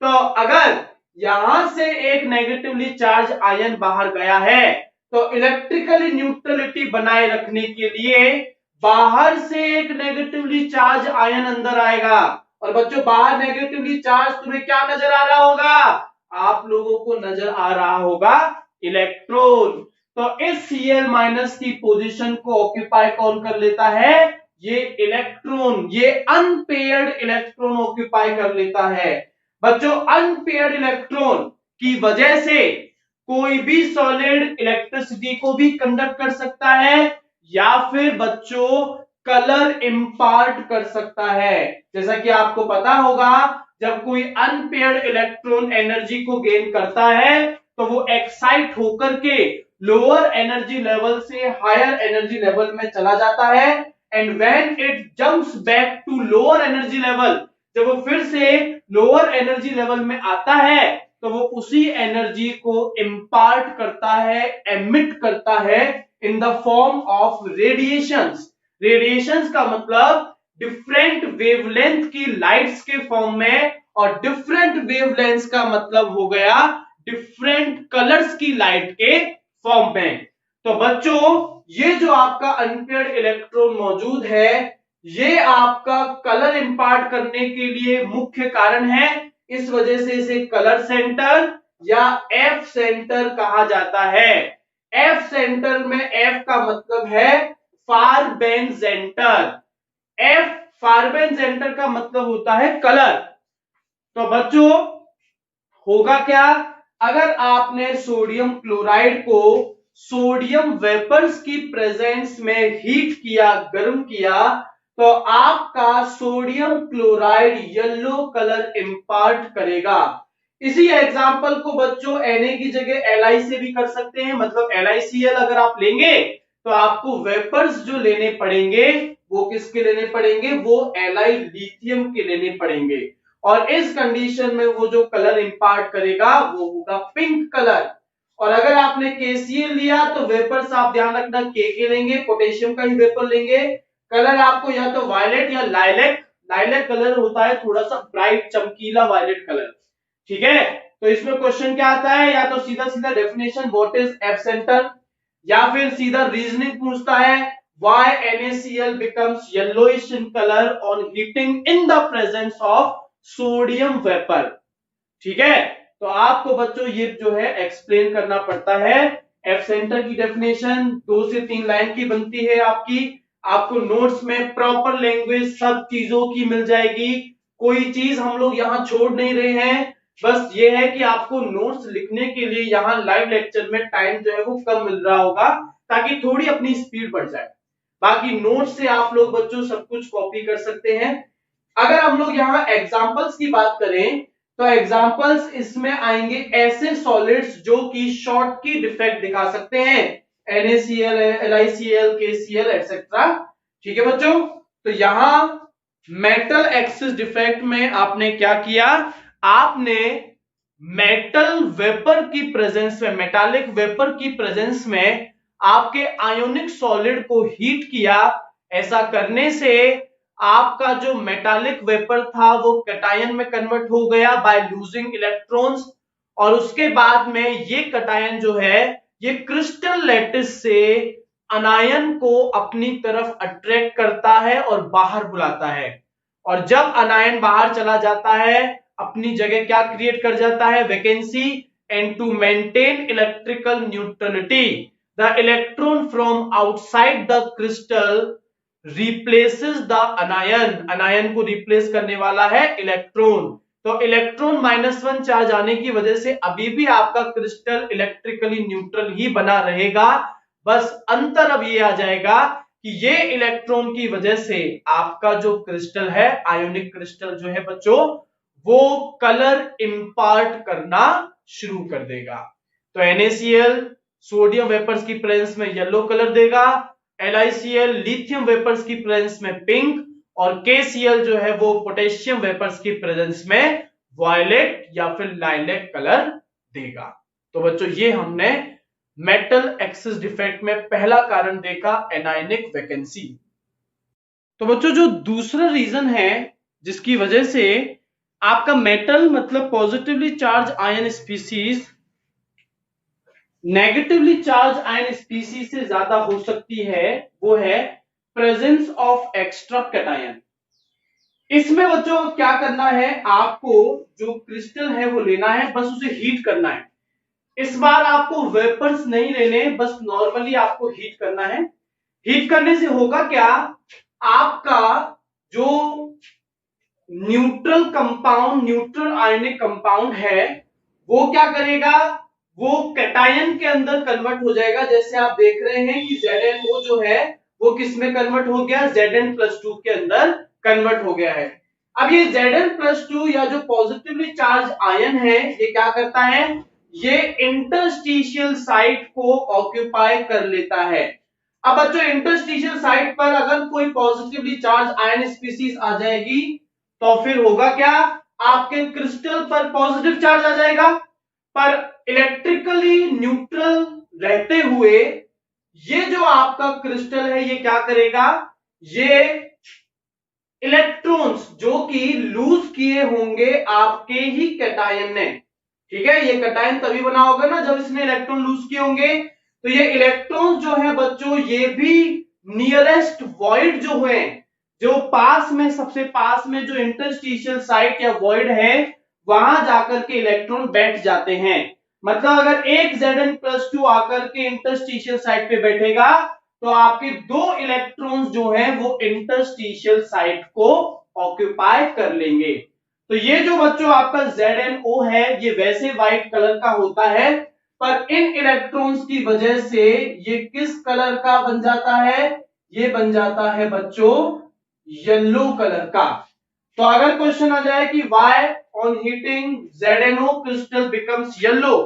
तो अगर यहां से एक नेगेटिवली चार्ज आयन बाहर गया है, तो इलेक्ट्रिकली न्यूट्रलिटी बनाए रखने के लिए बाहर से एक नेगेटिवली चार्ज आयन अंदर आएगा। और बच्चों बाहर नेगेटिवली चार्ज तुम्हें क्या नजर आ रहा होगा, आप लोगों को नजर आ रहा होगा इलेक्ट्रॉन। तो इस Cl- की पोजीशन को ऑक्यूपाई कौन कर लेता है, ये इलेक्ट्रॉन, ये अनपेयर्ड इलेक्ट्रॉन ऑक्यूपाई कर लेता है। बच्चों अनपेयर्ड इलेक्ट्रॉन की वजह से कोई भी सॉलिड इलेक्ट्रिसिटी को भी कंडक्ट कर सकता है, या फिर बच्चों कलर इंपार्ट कर सकता है। जैसा कि आपको पता होगा, जब कोई अनपेयर्ड इलेक्ट्रॉन एनर्जी को गेन करता है तो वो एक्साइट होकर के लोअर एनर्जी लेवल से हायर एनर्जी लेवल में चला जाता है, and when it jumps back to lower energy level, जब वो फिर से लोअर एनर्जी लेवल में आता है तो वो उसी एनर्जी को इंपार्ट करता है, एमिट करता है in the form of radiations. Radiations का मतलब डिफरेंट वेवलेंथ की लाइट्स के फॉर्म में, और डिफरेंट वेवलेंथ का मतलब हो गया डिफरेंट कलर्स की लाइट के फॉर्म में। तो बच्चों, ये जो आपका अनपेयर्ड इलेक्ट्रॉन मौजूद है, ये आपका कलर इंपार्ट करने के लिए मुख्य कारण है। इस वजह से इसे कलर सेंटर या एफ सेंटर कहा जाता है। एफ सेंटर में एफ का मतलब है फारबेन सेंटर। एफ फारबेन सेंटर का मतलब होता है कलर। तो बच्चों, होगा क्या, अगर आपने सोडियम क्लोराइड को सोडियम वेपर्स की प्रेजेंस में हीट किया, गर्म किया, तो आपका सोडियम क्लोराइड येलो कलर इंपार्ट करेगा। इसी एग्जांपल को बच्चों Na की जगह Li से भी कर सकते हैं। मतलब LiCl अगर आप लेंगे तो आपको वेपर्स जो लेने पड़ेंगे वो किसके लेने पड़ेंगे, वो Li लिथियम के लेने पड़ेंगे, और इस कंडीशन में वो जो कलर इंपार्ट करेगा वो होगा पिंक कलर। और अगर आपने KCl लिया तो वेपर्स आप ध्यान रखना के लेंगे, पोटेशियम का ही वेपर लेंगे। कलर आपको या तो वायलेट या लाइलैक, लाइलैक कलर होता है थोड़ा सा ब्राइट चमकीला वायलेट कलर, ठीक है। तो इसमें क्वेश्चन क्या आता है, या तो सीधा सीधा definition what is F centre, या फिर सीधा रीजनिंग पूछता है why NaCl becomes yellowish in color on heating in the presence of sodium vapor। ठीक है, तो आपको बच्चों ये जो है एक्सप्लेन करना पड़ता है। एफ सेंटर की डेफिनेशन 2 से 3 लाइन की बनती है आपकी। आपको नोट्स में प्रॉपर लैंग्वेज सब चीजों की मिल जाएगी, कोई चीज हम लोग यहाँ छोड़ नहीं रहे हैं। बस ये है कि आपको नोट्स लिखने के लिए यहाँ लाइव लेक्चर में टाइम जो है वो कम मिल रहा होगा, ताकि थोड़ी अपनी स्पीड बढ़ जाए। बाकी नोट्स से आप लोग बच्चों सब कुछ कॉपी कर सकते हैं। अगर हम लोग यहाँ एग्जाम्पल्स की बात करें तो एग्जाम्पल्स इसमें आएंगे ऐसे सॉलिड्स जो कि शॉर्ट की डिफेक्ट दिखा सकते हैं, NaCl, LiCl, KCl एटसेट्रा। ठीक है बच्चों, तो यहां मेटल एक्सिस डिफेक्ट में आपने क्या किया, आपने मेटल वेपर की प्रेजेंस में, मेटालिक वेपर की प्रेजेंस में आपके आयोनिक सॉलिड को हीट किया। ऐसा करने से आपका जो मेटालिक वेपर था वो कैटायन में कन्वर्ट हो गया बाय लूजिंग इलेक्ट्रॉन्स, और उसके बाद में ये कैटायन जो है ये क्रिस्टल लैटिस से अनायन को अपनी तरफ अट्रैक्ट करता है और बाहर बुलाता है। और जब अनायन बाहर चला जाता है अपनी जगह क्या क्रिएट कर जाता है, vacancy, and to maintain electrical neutrality the electron from outside the crystal replaces the anion, anion को रिप्लेस करने वाला है इलेक्ट्रॉन। तो इलेक्ट्रॉन -1 चार्ज आने की वजह से अभी भी आपका क्रिस्टल इलेक्ट्रिकली न्यूट्रल ही बना रहेगा। बस अंतर अब ये आ जाएगा कि ये इलेक्ट्रॉन की वजह से आपका जो क्रिस्टल है, आयोनिक क्रिस्टल जो है बच्चों, वो कलर इंपार्ट करना शुरू कर देगा। तो NaCl सोडियम वेपर्स की प्रेजेंस में येलो कलर देगा, LiCl लिथियम वेपर्स की प्रेजेंस में पिंक, और KCl जो है वो पोटेशियम वेपर्स की प्रेजेंस में वायलेट या फिर लाइलैक कलर देगा। तो बच्चों ये हमने मेटल एक्सिस डिफेक्ट में पहला कारण देखा, एनायनिक वैकेंसी। तो बच्चों जो दूसरा रीजन है जिसकी वजह से आपका मेटल मतलब positively charge ion species negatively charge ion species से ज्यादा हो सकती है, वो है प्रेजेंस ऑफ एक्स्ट्रा कैटायन। इसमें बच्चों क्या करना है, आपको जो क्रिस्टल है वो लेना है, बस उसे हीट करना है। इस बार आपको वेपर्स नहीं लेने, बस नॉर्मली आपको हीट करना है। हीट करने से होगा क्या, आपका जो neutral compound, neutral ionic compound है वो क्या करेगा, वो कैटायन के अंदर कन्वर्ट हो जाएगा। जैसे आप देख रहे हैं कि ZnO जो है वो किस में कन्वर्ट हो गया, Zn+2 के अंदर कन्वर्ट हो गया है। अब ये Zn+2 या जो पॉजिटिवली चार्ज आयन है ये क्या करता है, ये इंटरस्टिशियल साइट को ऑक्यूपाई कर लेता है। अब बच्चों इंटरस्टिशियल साइट पर अगर कोई पॉजिटिवली चार्ज आयन स्पीसीज आ जाएगी तो फिर होगा क्या, आपके क्रिस्टल पर पॉजिटिव चार्ज आ जाएगा, पर इलेक्ट्रिकली न्यूट्रल रहते हुए ये जो आपका क्रिस्टल है ये क्या करेगा, ये इलेक्ट्रॉन्स जो कि लूज किए होंगे आपके ही कैटायन ने, ठीक है, ये कैटायन तभी बना होगा ना जब इसने इलेक्ट्रॉन लूज किए होंगे, तो ये इलेक्ट्रॉन्स जो है बच्चों ये भी नियरेस्ट वॉइड जो है, जो पास में सबसे पास में जो इंटरस्टिशियल साइट या वॉइड है वहां जाकर के इलेक्ट्रॉन बैठ जाते हैं। मतलब अगर एक Zn+2 आकर के इंटरस्टिशियल साइट पे बैठेगा तो आपके दो इलेक्ट्रॉन्स जो हैं वो इंटरस्टिशियल साइट को ऑक्यूपाई कर लेंगे। तो ये जो बच्चों आपका ZnO है ये वैसे व्हाइट कलर का होता है, पर इन इलेक्ट्रॉन्स की वजह से ये किस कलर का बन जाता है, ये बन जाता है बच्चों येलो कलर का। तो अगर क्वेश्चन आ जाए कि why on heating ZnO crystal becomes yellow,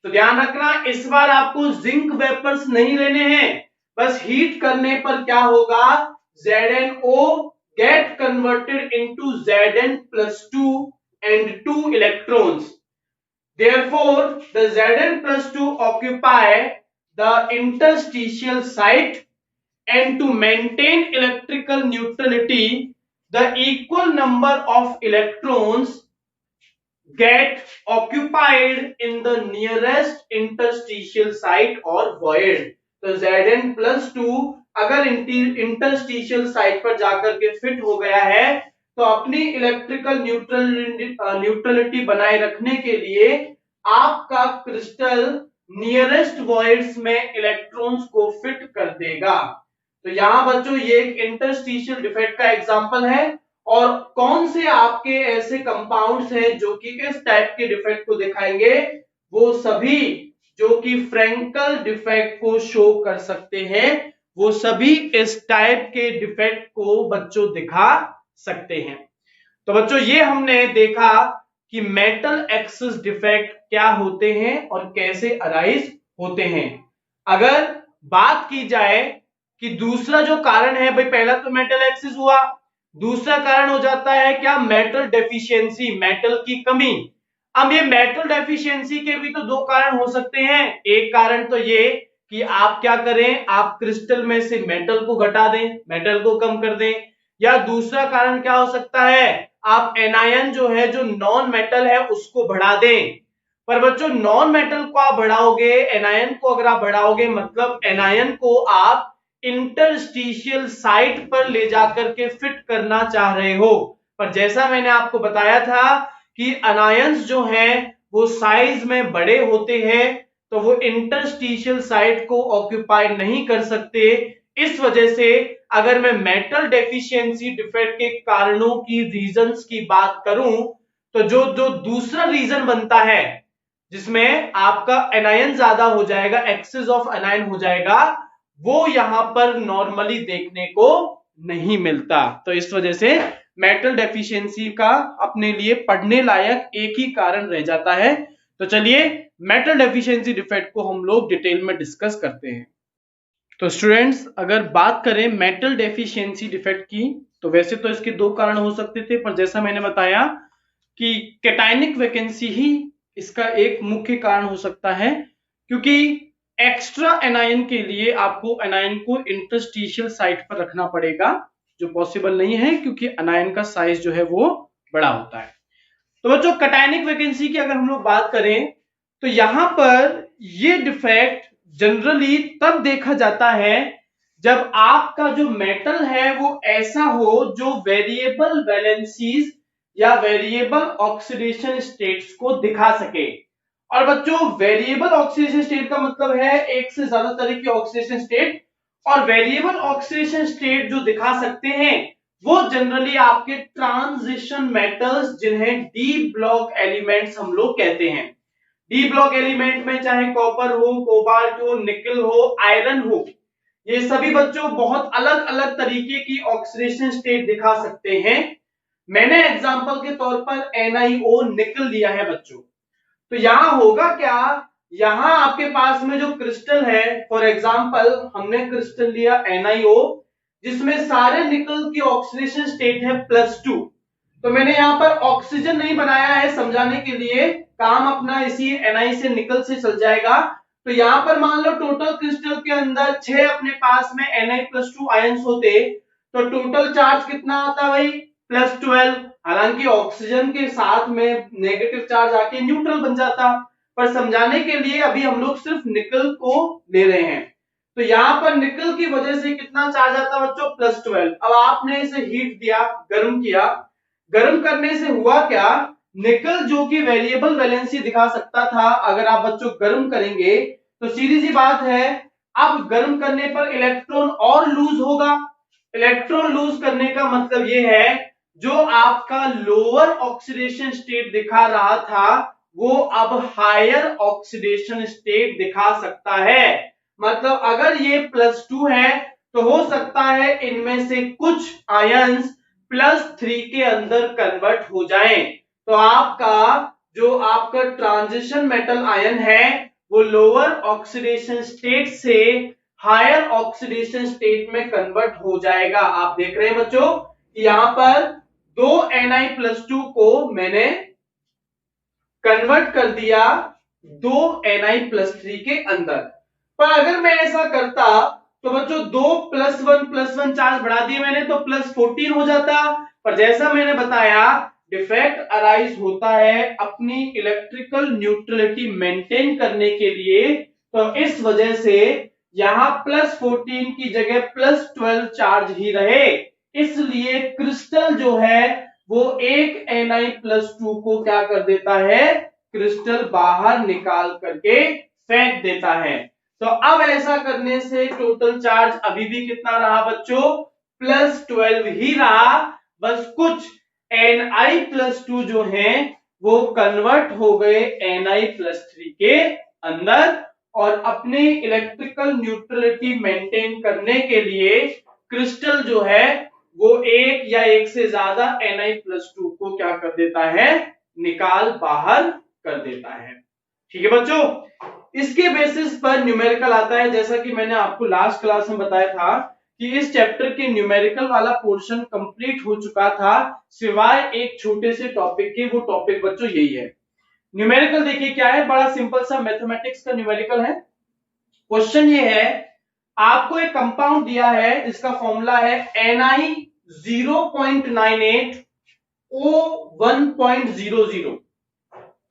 तो ध्यान रखना इस बार आपको जिंक वेपर्स नहीं लेने हैं, बस हीट करने पर क्या होगा, ZnO get converted into Zn+2 and 2 electrons. Therefore, the Zn+2 occupy the interstitial site, and to maintain electrical neutrality, the equal number of electrons get occupied in the nearest interstitial site or void. तो Zn+2 अगर इंटरस्टिशियल साइट पर जाकर के फिट हो गया है तो अपनी इलेक्ट्रिकल न्यूट्रलिटी बनाए रखने के लिए आपका क्रिस्टल नियरेस्ट वॉइड्स में इलेक्ट्रॉन्स को फिट कर देगा। तो यहां बच्चों ये एक इंटरस्टिशियल डिफेक्ट का एग्जांपल है, और कौन से आपके ऐसे कंपाउंड्स हैं जो कि इस टाइप के डिफेक्ट को दिखाएंगे, वो सभी जो कि फ्रैंकल डिफेक्ट को शो कर सकते हैं, वो सभी इस टाइप के डिफेक्ट को बच्चों दिखा सकते हैं। तो बच्चों ये हमने देखा कि मेटल एक्सिस डिफेक्ट क्या होते हैं और कैसे अराइज होते हैं। अगर बात की जाए कि दूसरा जो कारण है भाई, पहला तो मेटल एक्सिस हुआ, दूसरा कारण हो जाता है क्या, मेटल डेफिशिएंसी, मेटल की कमी। अब ये मेटल डेफिशिएंसी के भी तो दो कारण हो सकते हैं, एक कारण तो ये कि आप क्या करें, आप क्रिस्टल में से मेटल को घटा दें, मेटल को कम कर दें, या दूसरा कारण क्या हो सकता है, आप एनायन जो है, जो नॉन मेटल है उसको बढ़ा दें। पर बच्चों नॉन मेटल को आप बढ़ाओगे, एनायन को अगर आप बढ़ाओगे मतलब एनायन को आप इंटरस्टिशियल साइट पर ले जाकर के फिट करना चाह रहे हो, पर जैसा मैंने आपको बताया था कि अनायंस जो हैं वो साइज में बड़े होते हैं तो वो इंटरस्टिशियल साइट को ऑक्यूपाई नहीं कर सकते। इस वजह से अगर मैं मेटल डेफिशिएंसी डिफेक्ट के कारणों की, रीजंस की बात करूं, तो जो जो दूसरा रीजन बनता है जिसमें आपका एनायन ज्यादा हो जाएगा, एक्सेस ऑफ एनायन हो जाएगा, वो यहां पर नॉर्मली देखने को नहीं मिलता। तो इस वजह से मेटल डेफिशिएंसी का अपने लिए पढ़ने लायक एक ही कारण रह जाता है। तो चलिए मेटल डेफिशिएंसी डिफेक्ट को हम लोग डिटेल में डिस्कस करते हैं। तो स्टूडेंट्स अगर बात करें मेटल डेफिशिएंसी डिफेक्ट की, तो वैसे तो इसके दो कारण हो सकते थे, पर जैसा मैंने बताया कि कैटायनिक वैकेंसी ही इसका एक मुख्य कारण हो सकता है, क्योंकि एक्स्ट्रा एनायन के लिए आपको एनायन को इंटरस्टिशियल साइट पर रखना पड़ेगा, जो पॉसिबल नहीं है क्योंकि एनायन का साइज जो है वो बड़ा होता है। तो बच्चों कैटायनिक वैकेंसी की अगर हम लोग बात करें तो यहां पर ये डिफेक्ट जनरली तब देखा जाता है जब आपका जो मेटल है वो ऐसा हो जो वेरिएबल वैलेंसीज या वेरिएबल ऑक्सीडेशन स्टेट्स को दिखा सके। और बच्चों वेरिएबल ऑक्सीडेशन स्टेट का मतलब है एक से ज्यादा तरह की ऑक्सीडेशन स्टेट, और वेरिएबल ऑक्सीडेशन स्टेट जो दिखा सकते हैं वो जनरली आपके ट्रांजिशन मेटल्स जिन्हें डी ब्लॉक एलिमेंट्स हम लोग कहते हैं। डी ब्लॉक एलिमेंट में चाहे कॉपर हो, कोबाल्ट हो, निकल हो, आयरन हो, ये सभी बच्चों बहुत अलग अलग तरीके की ऑक्सीडेशन स्टेट दिखा सकते हैं। मैंने एग्जांपल के तौर पर NiO निकल लिया है बच्चों। तो यहां होगा क्या, यहां आपके पास में जो क्रिस्टल है, फॉर एग्जांपल हमने क्रिस्टल लिया NiO जिसमें सारे निकल की ऑक्सीडेशन स्टेट है +2। तो मैंने यहां पर ऑक्सीजन नहीं बनाया है समझाने के लिए, काम अपना इसी Na से निकल से चल जाएगा। तो यहां पर मान लो टोटल क्रिस्टल के अंदर 6 अपने पास में Na+2 आयंस होते, तो टोटल चार्ज कितना आता भाई +12। हालांकि ऑक्सीजन के साथ में नेगेटिव चार्ज आके न्यूट्रल बन जाता, पर समझाने के लिए अभी हम लोग सिर्फ निकल को ले रहे हैं। तो यहां पर निकल की वजह से कितना चार्ज आता बच्चों +12। अब आपने इसे हीट दिया, गर्म किया, गर्म करने से हुआ क्या, निकल जो कि वेरिएबल वैलेंसी दिखा सकता था, अगर आप बच्चों गर्म करेंगे तो सीधी सी बात है, अब गर्म करने पर इलेक्ट्रॉन और लूज होगा। इलेक्ट्रॉन लूज करने का मतलब यह है, जो आपका लोअर ऑक्सीडेशन स्टेट दिखा रहा था वो अब हायर ऑक्सीडेशन स्टेट दिखा सकता है। मतलब अगर ये +2 है तो हो सकता है इनमें से कुछ आयंस +3 के अंदर कन्वर्ट हो जाएं। तो आपका जो आपका ट्रांजिशन मेटल आयन है वो लोअर ऑक्सीडेशन स्टेट से हायर ऑक्सीडेशन स्टेट में कन्वर्ट हो जाएगा। आप देख रहे हैं बच्चों, यहां पर 2 Na+2 को मैंने कन्वर्ट कर दिया 2 Na+3 के अंदर। पर अगर मैं ऐसा करता तो बच्चों 2+1+1 चार्ज बढ़ा दिए मैंने तो +14 हो जाता। पर जैसा मैंने बताया, डिफेक्ट अराइज होता है अपनी इलेक्ट्रिकल न्यूट्रलिटी मेंटेन करने के लिए, तो इस वजह से यहां +14 की जगह +12 चार्ज ही रहे। इसलिए क्रिस्टल जो है वो एक Na+2 को क्या कर देता है, क्रिस्टल बाहर निकाल करके फेंक देता है। तो अब ऐसा करने से टोटल चार्ज अभी भी कितना रहा बच्चों, +12 ही रहा। बस कुछ Na+2 जो है वो कन्वर्ट हो गए Na+3 के अंदर, और अपने इलेक्ट्रिकल न्यूट्रलिटी मेंटेन करने के लिए क्रिस्टल जो है वो एक या एक से ज्यादा Na+2 को क्या कर देता है, निकाल बाहर कर देता है। ठीक है बच्चों, इसके बेसिस पर न्यूमेरिकल आता है। जैसा कि मैंने आपको लास्ट क्लास में बताया था कि इस चैप्टर के न्यूमेरिकल वाला पोर्शन कंप्लीट हो चुका था, सिवाय एक छोटे से टॉपिक के। वो टॉपिक बच्चों यही है न्यूमेरिकल। देखिए क्या है, बड़ा सिंपल सा मैथमेटिक्स का न्यूमेरिकल है। क्वेश्चन ये है, आपको एक कंपाउंड दिया है जिसका फॉर्मूला है Ni 0.98 O1.00।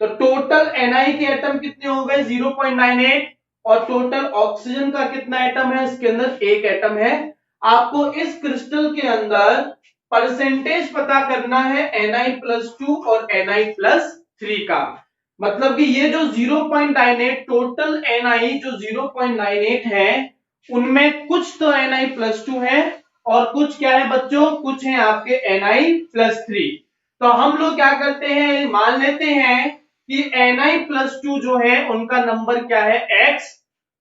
तो टोटल Na के एटम कितने हो गए 0.98, और टोटल ऑक्सीजन का कितना एटम है, इसके अंदर एक एटम है। आपको इस क्रिस्टल के अंदर परसेंटेज पता करना है Na+2 और Na+3 का। मतलब कि ये जो 0.98 टोटल Na जो 0.98 है उनमें कुछ तो Na+2 है और कुछ क्या है बच्चों, कुछ है आपके Na+3। तो हम लोग क्या करते हैं, मान लेते हैं कि Na+2 जो है उनका नंबर क्या है x।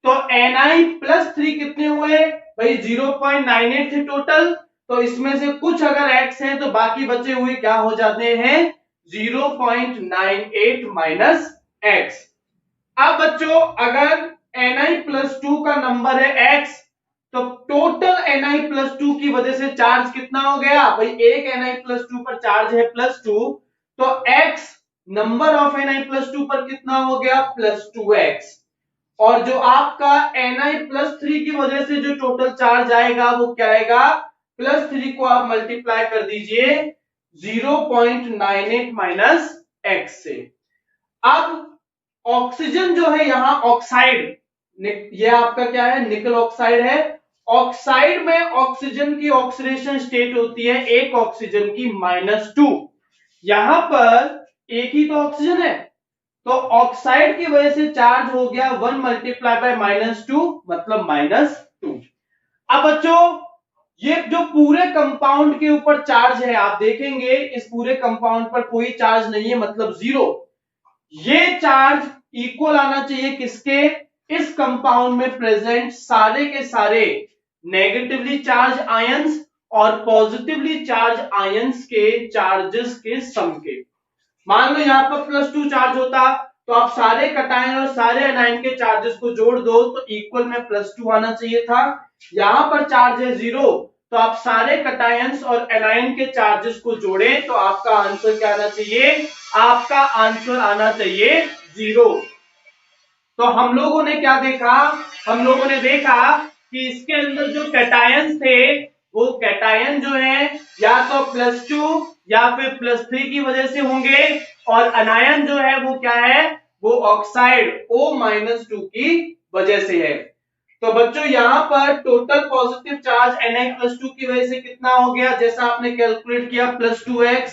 तो Na+3 कितने हुए भाई 0.98 थे टोटल, तो इसमें से कुछ अगर x है तो बाकी बचे हुए क्या हो जाते हैं 0.98 माइनस x। अब बच्चों अगर Na+2 का नंबर है x, तो टोटल Na+2 की वजह से चार्ज कितना हो गया भाई, एक Na+2 पर चार्ज है +2, तो x नंबर ऑफ Na+2 पर कितना हो गया +2x। और जो आपका Na+3 की वजह से जो टोटल चार्ज आएगा वो क्या आएगा, +3 को आप मल्टीप्लाई कर दीजिए 0.98 माइनस x से। अब ऑक्सीजन जो है यहां ऑक्साइड, ये आपका क्या है निकल ऑक्साइड है। ऑक्साइड में ऑक्सीजन की ऑक्सीडेशन स्टेट होती है एक ऑक्सीजन की -2। यहां पर एक ही तो ऑक्सीजन है, तो ऑक्साइड की वजह से चार्ज हो गया 1 मल्टीप्लाई बाय -2 मतलब -2। अब बच्चों ये जो पूरे कंपाउंड के ऊपर चार्ज है, आप देखेंगे इस पूरे कंपाउंड पर कोई चार्ज नहीं है मतलब 0। ये चार्ज इक्वल आना चाहिए किसके, इस कंपाउंड में प्रेजेंट सारे के सारे नेगेटिवली चार्ज आयंस और पॉजिटिवली चार्ज आयंस के चार्जेस के सम के। मान लो यहाँ पर +2 चार्ज होता तो आप सारे कटायन और सारे एनायन के चार्जेस को जोड़ दो तो इक्वल में +2 आना चाहिए था। यहाँ पर चार्ज है 0 तो आप सारे कटायंस और एनायन के चार्जेस को जोड़ें तो आपका आंसर क्या आना चाहिए? आपका आंसर आना चाहिए 0। तो हम लोगों ने क्या देखा? हम लोगों ने देखा कि इसके अंदर जो कैटायंस थे वो कैटायन जो है या तो +2 या फिर +3 की वजह से होंगे और अनायन जो है वो क्या है? वो ऑक्साइड O-2 की वजह से है। तो बच्चों यहाँ पर टोटल पॉजिटिव चार्ज Na+2 की वजह से कितना हो गया? जैसा आपने कैलकुलेट किया +2x,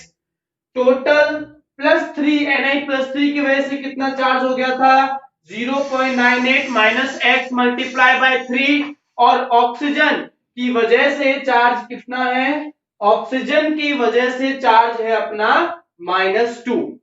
टोटल +3 Na+3 की वजह से कितना चार्ज हो गया था? 0.98 माइनस x मल्टीप्लाई बाय 3 और ऑक्सीजन की वजह से चार्ज कितना है? ऑक्सीजन की वजह से चार्ज है अपना -2।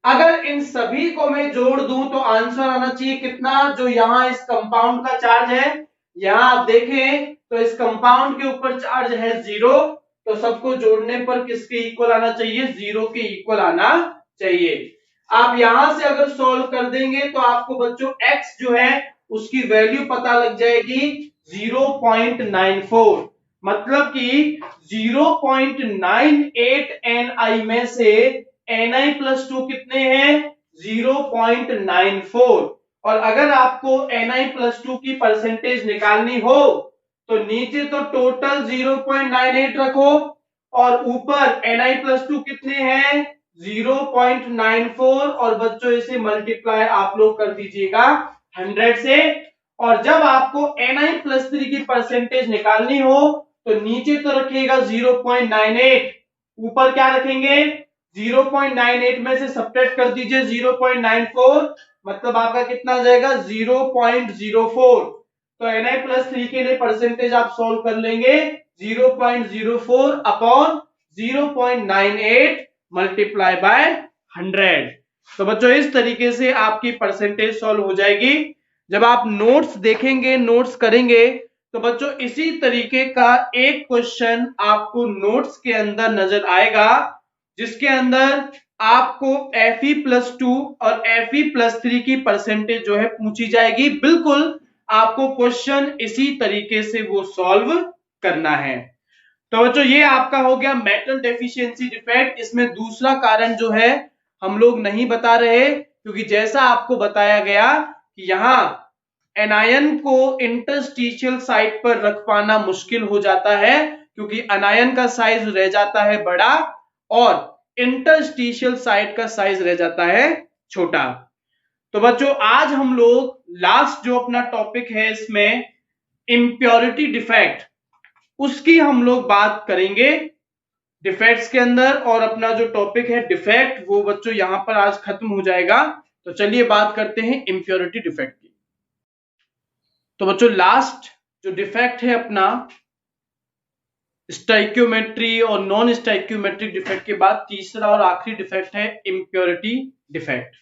अगर इन सभी को मैं जोड़ दूं तो आंसर आना चाहिए कितना? जो यहां इस कंपाउंड का चार्ज है, यहां आप देखें तो इस कंपाउंड के ऊपर चार्ज है 0 तो सबको जोड़ने पर किसके इक्वल आना चाहिए? 0 के इक्वल आना चाहिए। आप यहां से अगर सॉल्व कर देंगे तो आपको बच्चों x जो है उसकी वैल्यू पता लग जाएगी 0.94, मतलब कि 0.98 Ni में से Na+2 कितने हैं? 0.94। और अगर आपको Na+2 की परसेंटेज निकालनी हो तो नीचे तो टोटल 0.98 रखो और ऊपर Na+2 कितने हैं? 0.94 और बच्चों इसे मल्टीप्लाई आप लोग कर दीजिएगा 100 से। और जब आपको Na+3 की परसेंटेज निकालनी हो तो नीचे तो रखिएगा 0.98, ऊपर क्या रखेंगे? 0.98 में से सब्ट्रैक्ट कर दीजिए 0.94, मतलब आपका कितना आ जाएगा? 0.04। तो Na+3 के लिए परसेंटेज आप सोल्व कर लेंगे 0.04 अपॉन 0.98 मल्टीप्लाई बाय 100। तो बच्चों इस तरीके से आपकी परसेंटेज सॉल्व हो जाएगी। जब आप नोट्स देखेंगे, नोट्स करेंगे तो बच्चों इसी तरीके का एक क्वेश्चन आपको नोट्स के अंदर नजर आएगा जिसके अंदर आपको Fe+2 और Fe+3 की परसेंटेज जो है पूछी जाएगी। बिल्कुल आपको क्वेश्चन इसी तरीके से वो सॉल्व करना है। तो बच्चों ये आपका हो गया मेटल डेफिशिएंसी डिफेक्ट। इसमें दूसरा कारण जो है हम लोग नहीं बता रहे क्योंकि जैसा आपको बताया गया कि यहाँ एनायन को इंटरस्टिशियल साइट पर रख पाना मुश्किल हो जाता है क्योंकि अनायन का साइज रह जाता है बड़ा और इंटरस्टिशियल साइट का साइज रह जाता है छोटा। तो बच्चों आज हम लोग लास्ट जो अपना टॉपिक है इसमें इम्प्योरिटी डिफेक्ट, उसकी हम लोग बात करेंगे डिफेक्ट्स के अंदर। और अपना जो टॉपिक है डिफेक्ट वो बच्चों यहां पर आज खत्म हो जाएगा। तो चलिए बात करते हैं इम्प्योरिटी डिफेक्ट की। तो बच्चों लास्ट जो डिफेक्ट है अपना स्टाइक्योमेट्री और नॉन स्टाइक्योमेट्रिक डिफेक्ट के बाद तीसरा और आखिरी डिफेक्ट है इम्प्योरिटी डिफेक्ट।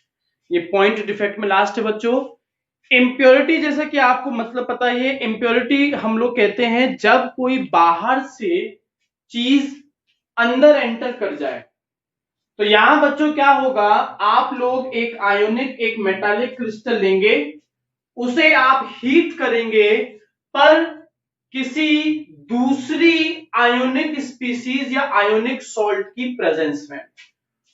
ये पॉइंट डिफेक्ट में लास्ट है बच्चों। इम्प्योरिटी जैसा कि आपको मतलब पता है, इम्प्योरिटी हम लोग कहते हैं जब कोई बाहर से चीज अंदर एंटर कर जाए। तो यहां बच्चों क्या होगा, आप लोग एक आयोनिक एक मेटालिक क्रिस्टल लेंगे, उसे आप हीट करेंगे पर किसी दूसरी आयोनिक स्पीसीज या आयोनिक सॉल्ट की प्रेजेंस में।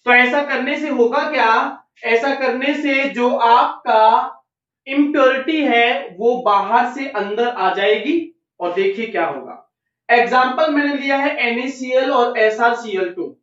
तो ऐसा करने से होगा क्या? ऐसा करने से जो आपका इम्प्योरिटी है वो बाहर से अंदर आ जाएगी और देखिए क्या होगा। एग्जाम्पल मैंने लिया है NaCl और SrCl2।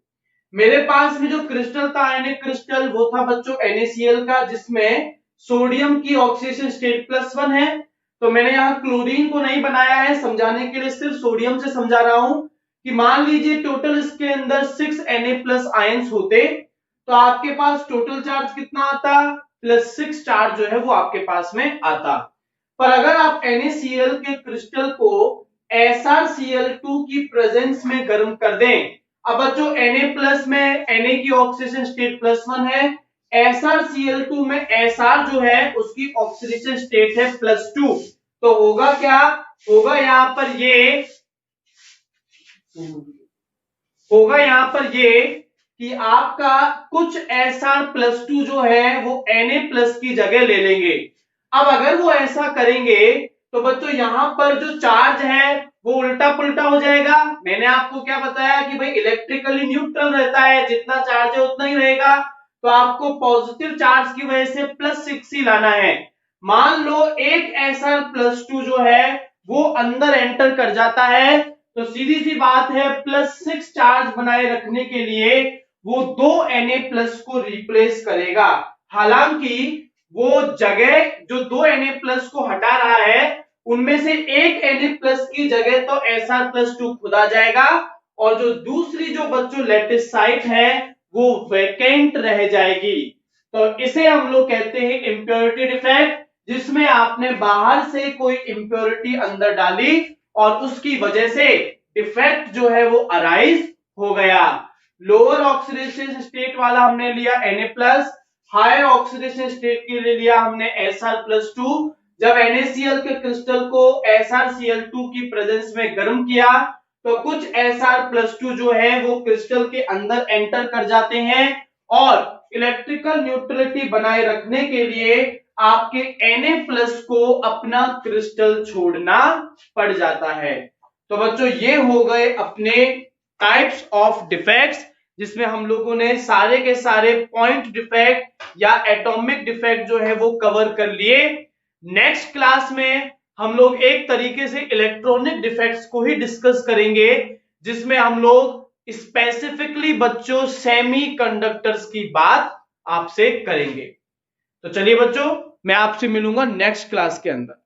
मेरे पास में जो क्रिस्टल था आयोनिक क्रिस्टल वो था बच्चों NaCl का, जिसमें सोडियम की ऑक्सीडेशन स्टेट +1 है। तो मैंने यहाँ क्लोरीन को नहीं बनाया है, समझाने के लिए सिर्फ सोडियम से समझा रहा हूं कि मान लीजिए टोटल इसके अंदर 6 Na+ आयंस होते तो आपके पास टोटल चार्ज कितना आता? +6 चार्ज जो है वो आपके पास में आता। पर अगर आप NaCl के क्रिस्टल को SrCl2 की प्रेजेंस में गर्म कर दें, अब बच्चों Na+ में Na की ऑक्सीडेशन स्टेट +1 है, SrCl2 में Sr जो है उसकी ऑक्सीडेशन स्टेट है +2। तो होगा क्या होगा यहां पर ये होगा यहां पर ये कि आपका कुछ Sr+2 जो है वो Na+ की जगह ले लेंगे। अब अगर वो ऐसा करेंगे तो बच्चों यहां पर जो चार्ज है वो उल्टा पुल्टा हो जाएगा। मैंने आपको क्या बताया कि भाई इलेक्ट्रिकली न्यूट्रल रहता है, जितना चार्ज है उतना ही रहेगा, तो आपको पॉजिटिव चार्ज की वजह से +6 ही लाना है। मान लो एक Sr+2 जो है वो अंदर एंटर कर जाता है, तो सीधी सी बात है +6 चार्ज बनाए रखने के लिए वो 2 Na+ को रिप्लेस करेगा। हालांकि वो जगह जो 2 Na+ को हटा रहा है उनमें से एक Na+ की जगह तो Sr+2 खुद आ जाएगा, और जो दूसरी जो बच्चों लेटिस साइट है वो वैकेंट रह जाएगी। तो इसे हम लोग कहते हैं इंप्योरिटी डिफेक्ट, जिसमें आपने बाहर से कोई इंप्योरिटी अंदर डाली और उसकी वजह से डिफेक्ट जो है वो अराइज हो गया। लोअर ऑक्सीडेशन स्टेट वाला हमने लिया Na+, हायर ऑक्सीडेशन स्टेट के लिए लिया हमने Sr+2। जब NaCl के क्रिस्टल को SrCl2 की प्रेजेंस में गर्म किया तो कुछ Sr+2 जो है वो क्रिस्टल के अंदर एंटर कर जाते हैं, और इलेक्ट्रिकल न्यूट्रलिटी बनाए रखने के लिए आपके Na+ को अपना क्रिस्टल छोड़ना पड़ जाता है। तो बच्चों ये हो गए अपने टाइप्स ऑफ डिफेक्ट्स, जिसमें हम लोगों ने सारे के सारे पॉइंट डिफेक्ट या एटॉमिक डिफेक्ट जो है वो कवर कर लिए। नेक्स्ट क्लास में हम लोग एक तरीके से इलेक्ट्रॉनिक डिफेक्ट्स को ही डिस्कस करेंगे, जिसमें हम लोग स्पेसिफिकली बच्चों सेमीकंडक्टर्स की बात आपसे करेंगे। तो चलिए बच्चों, मैं आपसे मिलूंगा नेक्स्ट क्लास के अंदर।